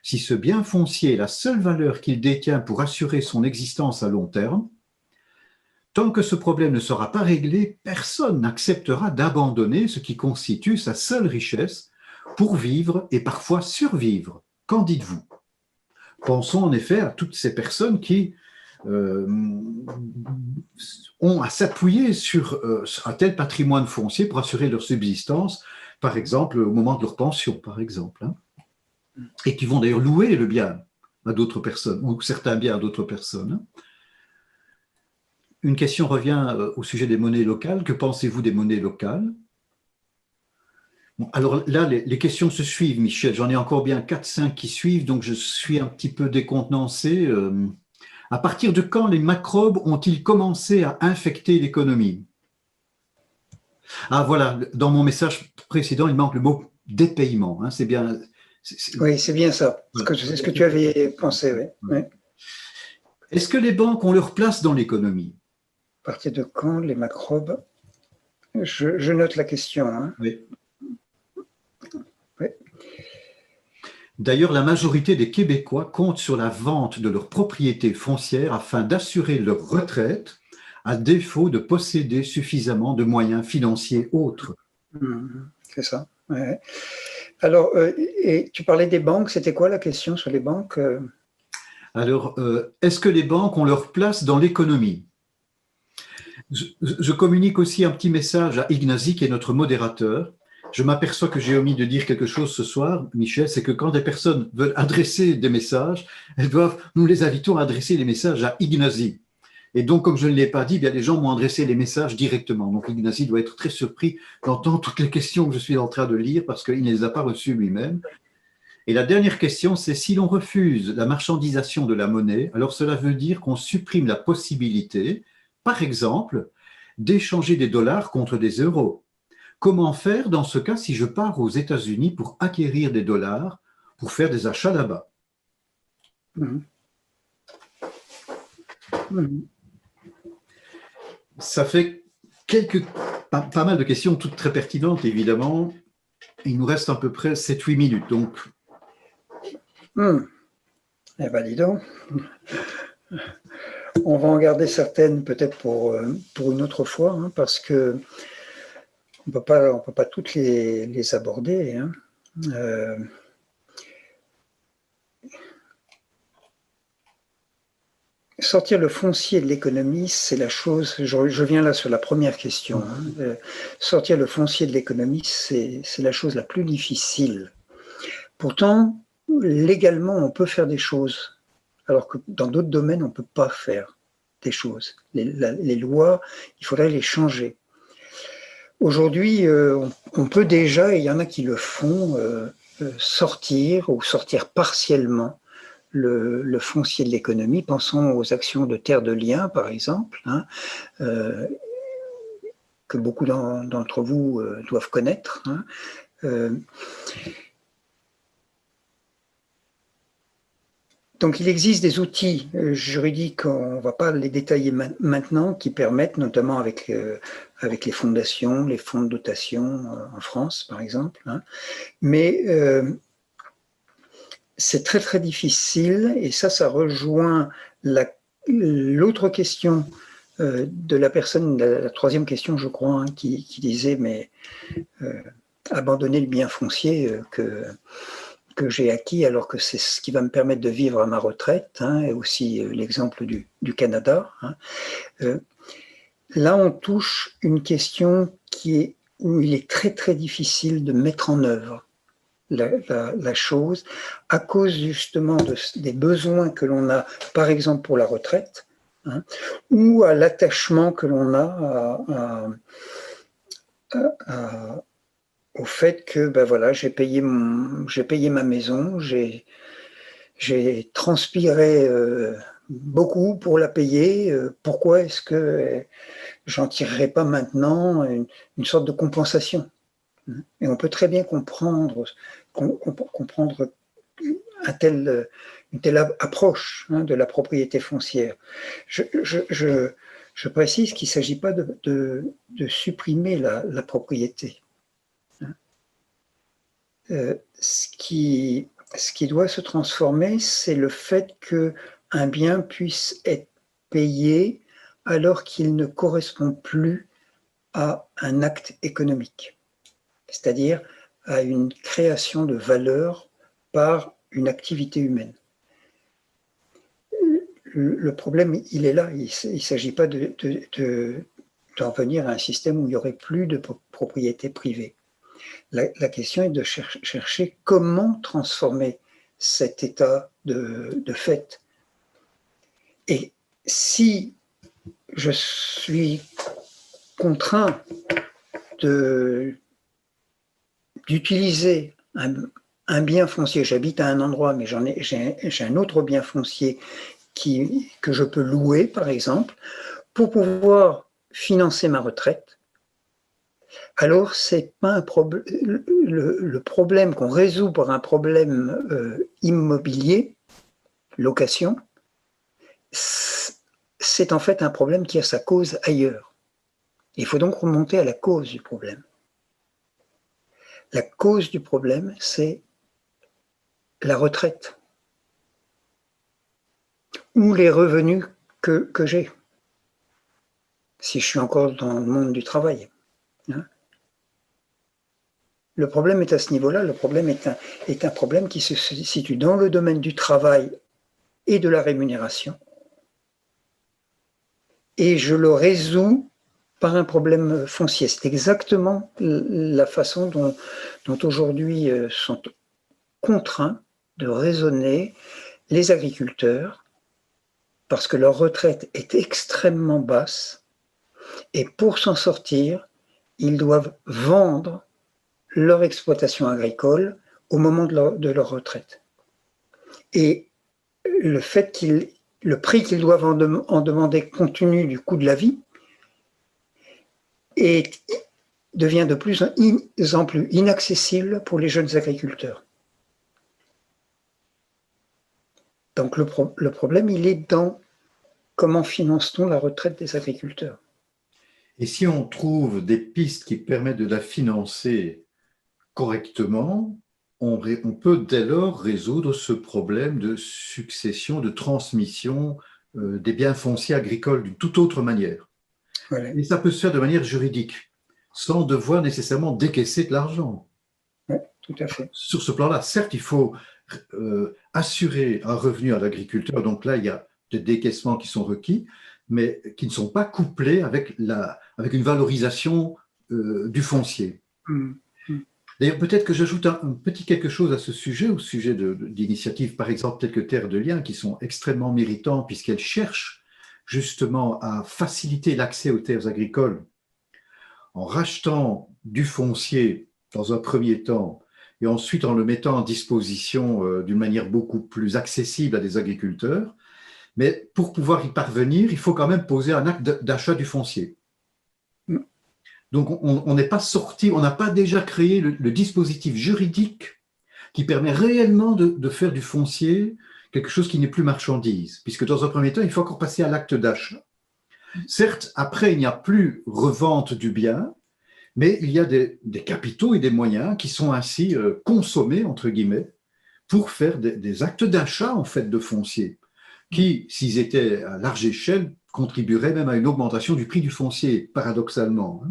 Si ce bien foncier est la seule valeur qu'il détient pour assurer son existence à long terme, tant que ce problème ne sera pas réglé, personne n'acceptera d'abandonner ce qui constitue sa seule richesse pour vivre et parfois survivre. Qu'en dites-vous? Pensons en effet à toutes ces personnes qui euh, ont à s'appuyer sur un tel patrimoine foncier pour assurer leur subsistance, par exemple au moment de leur pension, par exemple, hein, et qui vont d'ailleurs louer le bien à d'autres personnes, ou certains biens à d'autres personnes. Hein. Une question revient au sujet des monnaies locales. Que pensez-vous des monnaies locales? Bon, alors là, les questions se suivent, Michel. J'en ai encore bien 4-5 qui suivent, donc je suis un petit peu décontenancé. À partir de quand les microbes ont-ils commencé à infecter l'économie? Ah voilà, dans mon message précédent, il manque le mot dépayement. Hein, c'est bien. Oui, c'est bien ça. Voilà. C'est ce que tu avais pensé, oui. Oui. Est-ce que les banques ont leur place dans l'économie? À partir de quand les microbes? Je note la question. Hein. Oui. Oui. D'ailleurs, la majorité des Québécois comptent sur la vente de leurs propriétés foncières afin d'assurer leur retraite, à défaut de posséder suffisamment de moyens financiers autres. C'est ça. Ouais. Alors, et tu parlais des banques, c'était quoi la question sur les banques? Alors, est-ce que les banques ont leur place dans l'économie? Je communique aussi un petit message à Ignacy, qui est notre modérateur. Je m'aperçois que j'ai omis de dire quelque chose ce soir, Michel, c'est que quand des personnes veulent adresser des messages, nous les invitons à adresser les messages à Ignacy. Et donc, comme je ne l'ai pas dit, bien, les gens m'ont adressé les messages directement. Donc, Ignacy doit être très surpris d'entendre toutes les questions que je suis en train de lire parce qu'il ne les a pas reçues lui-même. Et la dernière question, c'est si l'on refuse la marchandisation de la monnaie, alors cela veut dire qu'on supprime la possibilité, par exemple, d'échanger des dollars contre des euros. Comment faire dans ce cas si je pars aux États-Unis pour acquérir des dollars, pour faire des achats là-bas? Mmh. Mmh. Ça fait pas mal de questions, toutes très pertinentes, évidemment. Il nous reste à peu près 7-8 minutes. Donc. Eh bien, dis donc. On va en garder certaines peut-être pour une autre fois, hein, parce que on peut pas toutes les aborder. Hein. Sortir le foncier de l'économie, c'est la chose, je viens là sur la première question, hein. Sortir le foncier de l'économie, c'est la chose la plus difficile. Pourtant, légalement, on peut faire des choses, alors que dans d'autres domaines, on ne peut pas faire des choses. Les lois, il faudrait les changer. Aujourd'hui, on peut déjà, et il y en a qui le font, sortir ou sortir partiellement le foncier de l'économie. Pensons aux actions de terre de liens, par exemple, hein, que beaucoup d'entre vous doivent connaître. Hein. Donc il existe des outils juridiques, on ne va pas les détailler maintenant, qui permettent, notamment avec les fondations, les fonds de dotation en France par exemple, hein. Mais c'est très très difficile, et ça rejoint l'autre question de la personne, la troisième question je crois, hein, qui disait mais abandonner le bien foncier que j'ai acquis, alors que c'est ce qui va me permettre de vivre à ma retraite, hein, et aussi l'exemple du Canada. Hein. Là, on touche une question où il est très très difficile de mettre en œuvre la chose, à cause justement des besoins que l'on a, par exemple pour la retraite, hein, ou à l'attachement que l'on a au fait que ben voilà, j'ai payé ma maison, j'ai transpiré beaucoup pour la payer. Pourquoi est-ce que j'en tirerai pas maintenant une sorte de compensation? Et on peut très bien comprendre une telle approche, hein, de la propriété foncière. Je précise qu'il ne s'agit pas de supprimer la propriété. Ce qui doit se transformer, c'est le fait qu'un bien puisse être payé alors qu'il ne correspond plus à un acte économique, c'est-à-dire à une création de valeur par une activité humaine. Le problème, il est là. Il ne s'agit pas d'en venir à un système où il n'y aurait plus de propriété privée. La question est de chercher comment transformer cet état de fait. Et si je suis contraint d'utiliser un bien foncier, j'habite à un endroit, mais j'ai un autre bien foncier que je peux louer, par exemple, pour pouvoir financer ma retraite, alors c'est pas un problème. Le problème qu'on résout par un problème immobilier, location, c'est en fait un problème qui a sa cause ailleurs. Il faut donc remonter à la cause du problème. La cause du problème, c'est la retraite ou les revenus que j'ai, si je suis encore dans le monde du travail. Hein. Le problème est à ce niveau-là. Le problème est un problème qui se situe dans le domaine du travail et de la rémunération. Et je le résous par un problème foncier. C'est exactement la façon dont aujourd'hui sont contraints de raisonner les agriculteurs, parce que leur retraite est extrêmement basse, et pour s'en sortir, ils doivent vendre leur exploitation agricole au moment de leur retraite. Et le prix qu'ils doivent en demander compte tenu du coût de la vie devient de plus en plus inaccessible pour les jeunes agriculteurs. Donc le problème, il est dans comment finance-t-on la retraite des agriculteurs. Et si on trouve des pistes qui permettent de la financer correctement, on peut dès lors résoudre ce problème de succession, de transmission des biens fonciers agricoles d'une toute autre manière. Voilà. Et ça peut se faire de manière juridique, sans devoir nécessairement décaisser de l'argent. Oui, tout à fait. Sur ce plan-là, certes, il faut assurer un revenu à l'agriculteur, donc là, il y a des décaissements qui sont requis, mais qui ne sont pas couplés avec une valorisation du foncier. D'ailleurs, peut-être que j'ajoute un petit quelque chose à ce sujet, au sujet d'initiatives, par exemple, telles que Terre de Liens, qui sont extrêmement méritantes, puisqu'elles cherchent justement à faciliter l'accès aux terres agricoles en rachetant du foncier dans un premier temps, et ensuite en le mettant en disposition d'une manière beaucoup plus accessible à des agriculteurs. Mais pour pouvoir y parvenir, il faut quand même poser un acte d'achat du foncier. Donc on n'est pas sorti, on n'a pas déjà créé le dispositif juridique qui permet réellement de faire du foncier quelque chose qui n'est plus marchandise, puisque dans un premier temps, il faut encore passer à l'acte d'achat. Certes, après, il n'y a plus revente du bien, mais il y a des capitaux et des moyens qui sont ainsi consommés, entre guillemets, pour faire des actes d'achat, en fait, de foncier, qui, s'ils étaient à large échelle, contribueraient même à une augmentation du prix du foncier, paradoxalement.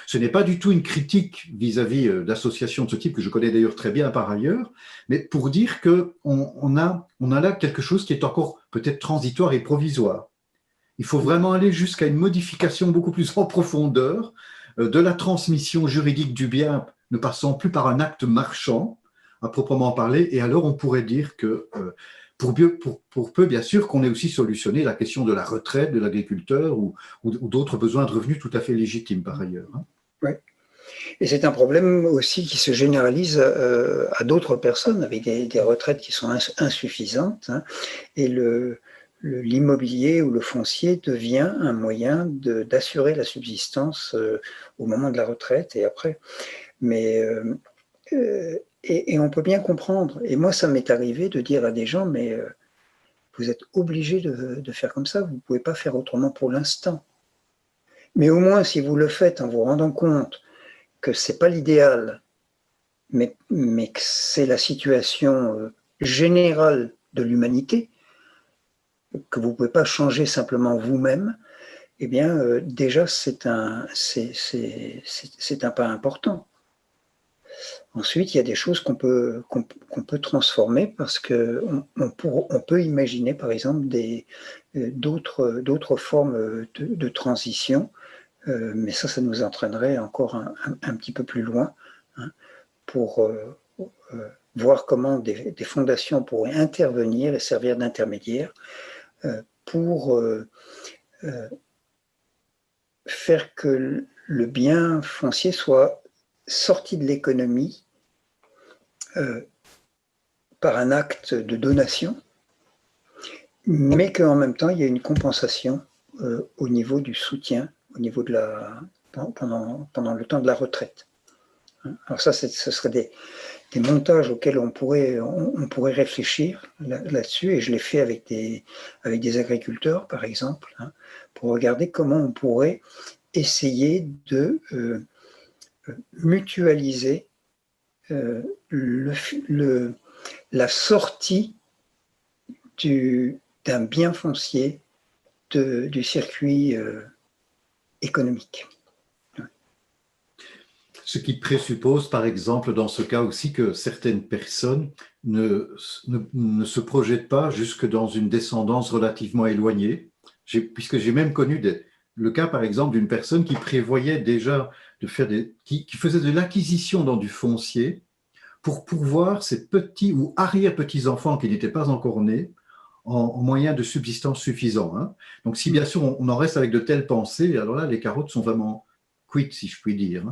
Ce n'est pas du tout une critique vis-à-vis d'associations de ce type, que je connais d'ailleurs très bien par ailleurs, mais pour dire qu'on a là quelque chose qui est encore peut-être transitoire et provisoire. Il faut vraiment aller jusqu'à une modification beaucoup plus en profondeur de la transmission juridique du bien, ne passant plus par un acte marchand, à proprement parler, et alors on pourrait dire que, pour peu, bien sûr, qu'on ait aussi solutionné la question de la retraite de l'agriculteur ou d'autres besoins de revenus tout à fait légitimes par ailleurs. Oui. Et c'est un problème aussi qui se généralise à d'autres personnes avec des retraites qui sont insuffisantes. Et l'immobilier ou le foncier devient un moyen d'assurer la subsistance au moment de la retraite et après. Mais, et on peut bien comprendre. Et moi, ça m'est arrivé de dire à des gens, mais vous êtes obligés de faire comme ça, vous ne pouvez pas faire autrement pour l'instant. Mais au moins, si vous le faites en vous rendant compte que ce n'est pas l'idéal, mais que c'est la situation générale de l'humanité, que vous ne pouvez pas changer simplement vous-même, eh bien, déjà, c'est un pas important. Ensuite, il y a des choses qu'on peut transformer parce qu'on peut imaginer, par exemple, d'autres formes de transition, mais ça nous entraînerait encore un petit peu plus loin, hein, pour voir comment des fondations pourraient intervenir et servir d'intermédiaire pour faire que le bien foncier soit sorti de l'économie par un acte de donation, mais qu'en même temps, il y a une compensation au niveau du soutien, au niveau de pendant le temps de la retraite. Alors ça, ce serait des montages auxquels on pourrait réfléchir là-dessus, et je l'ai fait avec des agriculteurs, par exemple, pour regarder comment on pourrait essayer de mutualiser la sortie d'un bien foncier du circuit économique. Ce qui présuppose, par exemple, dans ce cas aussi, que certaines personnes ne se projettent pas jusque dans une descendance relativement éloignée, puisque j'ai même connu le cas, par exemple, d'une personne qui prévoyait déjà de faire qui faisait de l'acquisition dans du foncier pour pourvoir ses petits ou arrière-petits-enfants qui n'étaient pas encore nés en moyens de subsistance suffisants. Donc, si bien sûr on en reste avec de telles pensées, alors là, les carottes sont vraiment cuites, si je puis dire.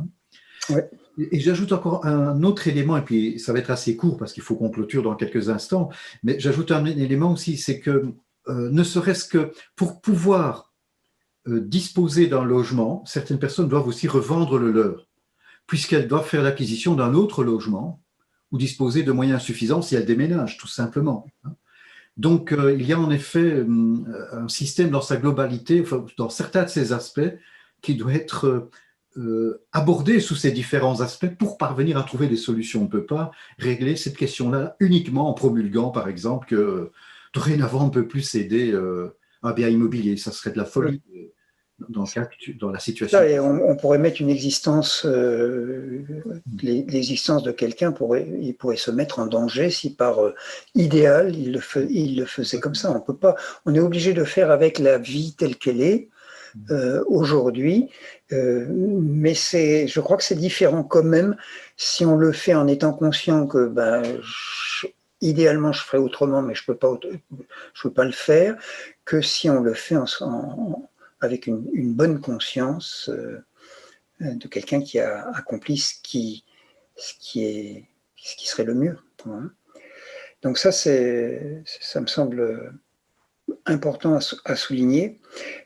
Ouais. Et j'ajoute encore un autre élément, et puis ça va être assez court parce qu'il faut qu'on clôture dans quelques instants, mais j'ajoute un élément aussi, c'est que ne serait-ce que pour pouvoir disposer d'un logement, certaines personnes doivent aussi revendre le leur, puisqu'elles doivent faire l'acquisition d'un autre logement ou disposer de moyens suffisants si elles déménagent, tout simplement. Donc, il y a en effet un système dans sa globalité, enfin, dans certains de ces aspects, qui doit être abordé sous ces différents aspects pour parvenir à trouver des solutions. On ne peut pas régler cette question-là uniquement en promulguant, par exemple, que dorénavant, on ne peut plus céder un bien immobilier. Ça serait de la folie dans la situation. Ça, et on pourrait mettre une existence, l'existence de quelqu'un il pourrait se mettre en danger si par idéal, il le faisait comme ça. On peut pas, on est obligé de faire avec la vie telle qu'elle est aujourd'hui, mais je crois que c'est différent quand même si on le fait en étant conscient que idéalement je ferais autrement, mais je peux pas le faire, que si on le fait avec une bonne conscience de quelqu'un qui a accompli ce qui serait le mieux. Donc ça me semble important à souligner.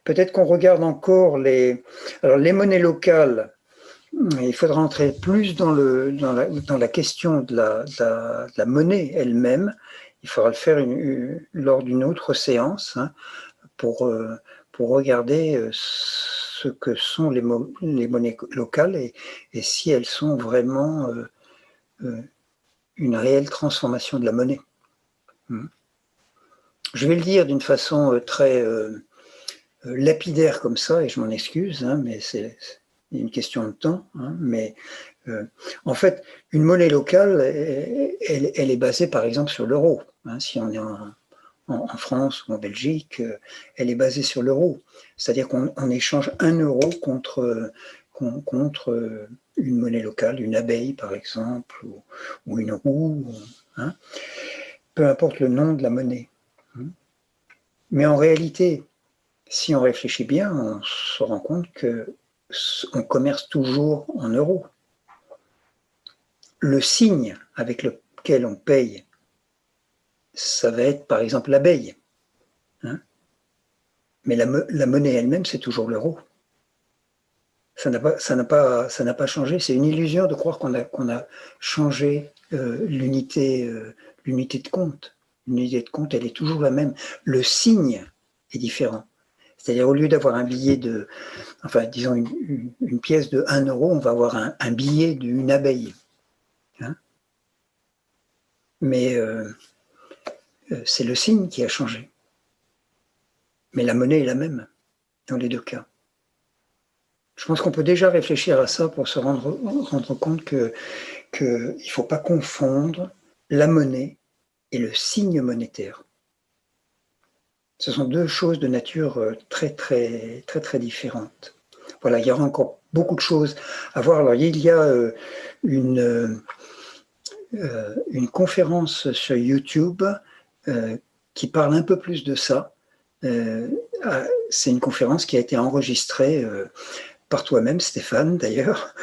Peut-être qu'on regarde encore les monnaies locales. Il faudra entrer plus dans la question de la monnaie elle-même il faudra le faire lors d'une autre séance, hein, pour regarder ce que sont les monnaies locales et si elles sont vraiment une réelle transformation de la monnaie. Je vais le dire d'une façon très lapidaire comme ça, et je m'en excuse, hein, mais c'est une question de temps. Hein, mais en fait, une monnaie locale, elle est basée par exemple sur l'euro. Hein, si on est en France ou en Belgique, elle est basée sur l'euro. C'est-à-dire qu'on échange 1 euro contre une monnaie locale, une abeille par exemple, ou une roue, hein, peu importe le nom de la monnaie. Mais en réalité, si on réfléchit bien, on se rend compte qu'on commerce toujours en euros. Le signe avec lequel on paye, ça va être par exemple l'abeille. Hein, mais la monnaie elle-même, c'est toujours l'euro. Ça n'a pas changé. C'est une illusion de croire qu'on a changé l'unité de compte. L'unité de compte, elle est toujours la même. Le signe est différent. C'est-à-dire, au lieu d'avoir un billet disons une pièce de 1 euro, on va avoir un billet d'une abeille. Hein, mais c'est le signe qui a changé. Mais la monnaie est la même dans les deux cas. Je pense qu'on peut déjà réfléchir à ça pour se rendre compte qu'il ne faut pas confondre la monnaie et le signe monétaire. Ce sont deux choses de nature très, très, très, très différentes. Voilà, il y aura encore beaucoup de choses à voir. Alors, il y a une conférence sur YouTube qui parle un peu plus de ça. C'est une conférence qui a été enregistrée par toi-même, Stéphane, d'ailleurs.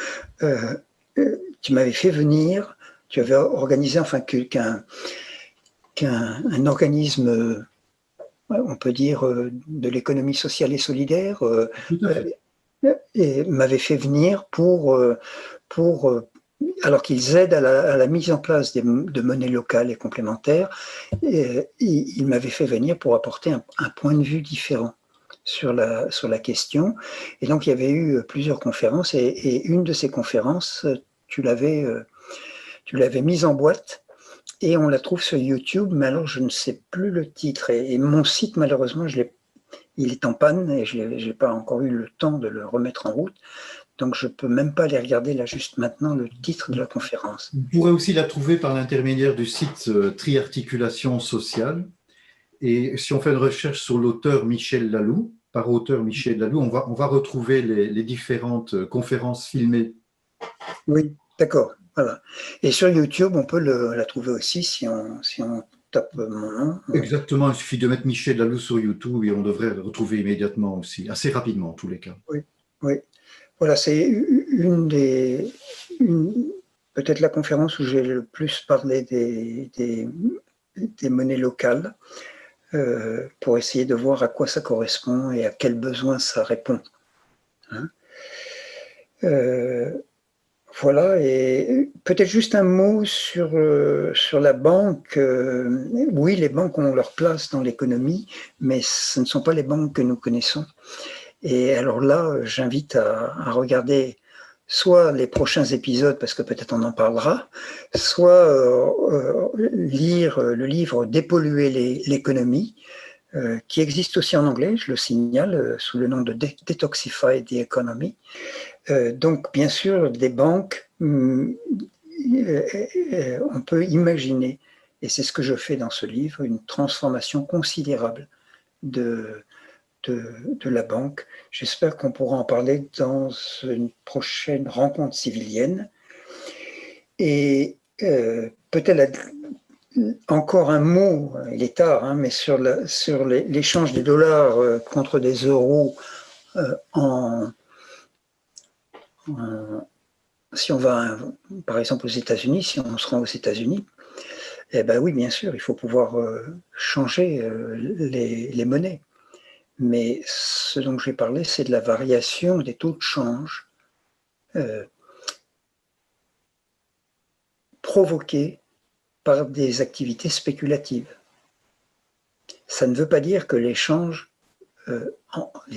Tu m'avais fait venir, tu avais organisé qu'un organisme, on peut dire, de l'économie sociale et solidaire, et m'avait fait venir alors qu'ils aident à la mise en place de monnaies locales et complémentaires, il m'avait fait venir pour apporter un point de vue différent sur la question. Et donc, il y avait eu plusieurs conférences, et une de ces conférences, tu l'avais mise en boîte, et on la trouve sur YouTube, mais alors je ne sais plus le titre. Et mon site, malheureusement, il est en panne, et je n'ai pas encore eu le temps de le remettre en route. Donc, je ne peux même pas aller regarder là juste maintenant le titre de la conférence. Vous pourrez aussi la trouver par l'intermédiaire du site Triarticulation sociale. Et si on fait une recherche sur l'auteur Michel Laloux, par auteur Michel Laloux, on va retrouver les différentes conférences filmées. Oui, d'accord. Voilà. Et sur YouTube, on peut la trouver aussi si on tape mon nom. Exactement, il suffit de mettre Michel Laloux sur YouTube et on devrait le retrouver immédiatement aussi, assez rapidement en tous les cas. Oui, oui. Voilà, c'est peut-être la conférence où j'ai le plus parlé des monnaies locales, pour essayer de voir à quoi ça correspond et à quels besoins ça répond. Hein, voilà, et peut-être juste un mot sur la banque. Oui, les banques ont leur place dans l'économie, mais ce ne sont pas les banques que nous connaissons. Et alors là, j'invite à regarder soit les prochains épisodes, parce que peut-être on en parlera, soit lire le livre Dépolluer l'économie, qui existe aussi en anglais, je le signale, sous le nom de Detoxify the Economy. Donc, bien sûr, des banques, on peut imaginer, et c'est ce que je fais dans ce livre, une transformation considérable de la banque. J'espère qu'on pourra en parler dans une prochaine rencontre civilienne. Et peut-être encore un mot, il est tard, hein, mais sur l'échange des dollars contre des euros si on va, par exemple, aux États-Unis, si on se rend aux États-Unis, eh ben oui, bien sûr, il faut pouvoir changer les monnaies. Mais ce dont je vais parler, c'est de la variation des taux de change provoqués par des activités spéculatives. Ça ne veut pas dire que les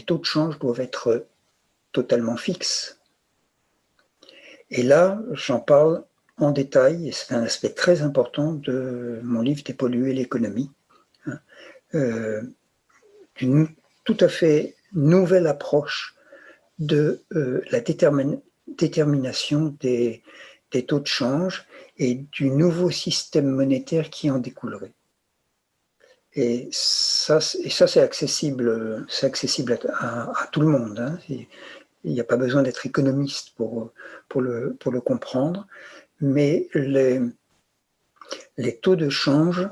taux de change doivent être totalement fixes. Et là, j'en parle en détail, et c'est un aspect très important de mon livre Dépolluer l'économie, d'une tout à fait nouvelle approche de la détermination des taux de change et du nouveau système monétaire qui en découlerait. Et ça c'est accessible à tout le monde. Hein. Il n'y a pas besoin d'être économiste pour le comprendre. Mais les taux de change,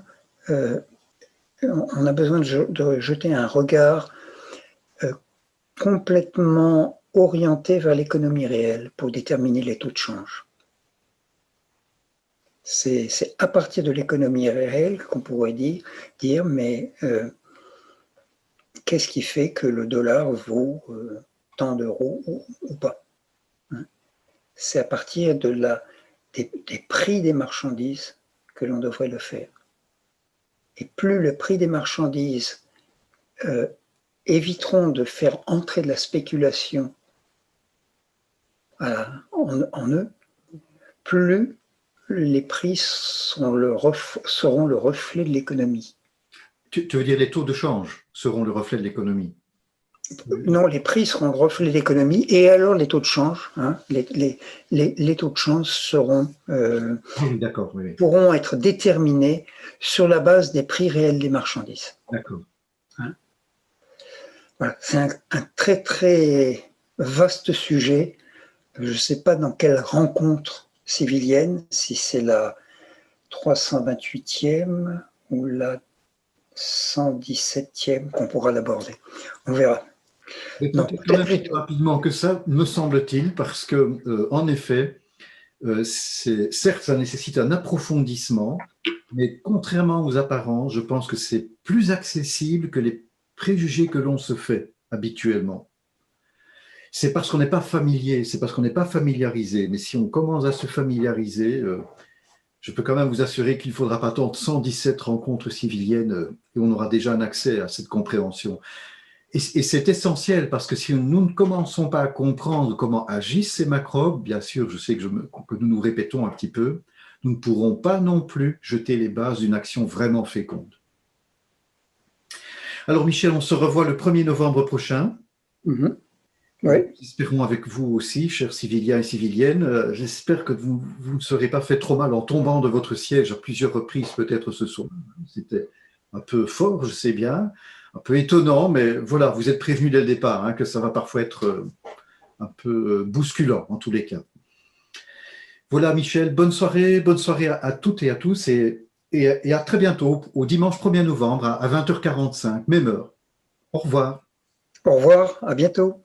on a besoin de jeter un regard complètement orienté vers l'économie réelle pour déterminer les taux de change. C'est à partir de l'économie réelle qu'on pourrait dire mais qu'est-ce qui fait que le dollar vaut tant d'euros ou pas, hein? C'est à partir des prix des marchandises que l'on devrait le faire. Et plus le prix des marchandises éviteront de faire entrer de la spéculation en eux, plus les prix seront le reflet de l'économie. Tu veux dire les taux de change seront le reflet de l'économie? Non, les prix seront le reflet de l'économie et alors les taux de change, hein, les taux de change pourront être déterminés sur la base des prix réels des marchandises. D'accord. Hein? Voilà, c'est un très très vaste sujet. Je ne sais pas dans quelle rencontre civilienne, si c'est la 328e ou la 117e qu'on pourra l'aborder. On verra. Peut-être plus rapidement que ça, me semble-t-il, parce que, en effet, certes, ça nécessite un approfondissement, mais contrairement aux apparences, je pense que c'est plus accessible que les préjugés que l'on se fait habituellement. C'est parce qu'on n'est pas familier, c'est parce qu'on n'est pas familiarisé. Mais si on commence à se familiariser, je peux quand même vous assurer qu'il ne faudra pas attendre 117 rencontres civiliennes et on aura déjà un accès à cette compréhension. Et c'est essentiel parce que si nous ne commençons pas à comprendre comment agissent ces macrobes, bien sûr, je sais que nous nous répétons un petit peu, nous ne pourrons pas non plus jeter les bases d'une action vraiment féconde. Alors Michel, on se revoit le 1er novembre prochain. Mm-hmm. Oui. Espérons avec vous aussi, chers civiliens et civiliennes. J'espère que vous ne serez pas fait trop mal en tombant de votre siège à plusieurs reprises peut-être ce soir. C'était un peu fort, je sais bien. Un peu étonnant, mais voilà, vous êtes prévenus dès le départ, hein, que ça va parfois être un peu bousculant en tous les cas. Voilà Michel, bonne soirée à toutes et à tous et à très bientôt, au dimanche 1er novembre à 20h45, même heure. Au revoir. Au revoir, à bientôt.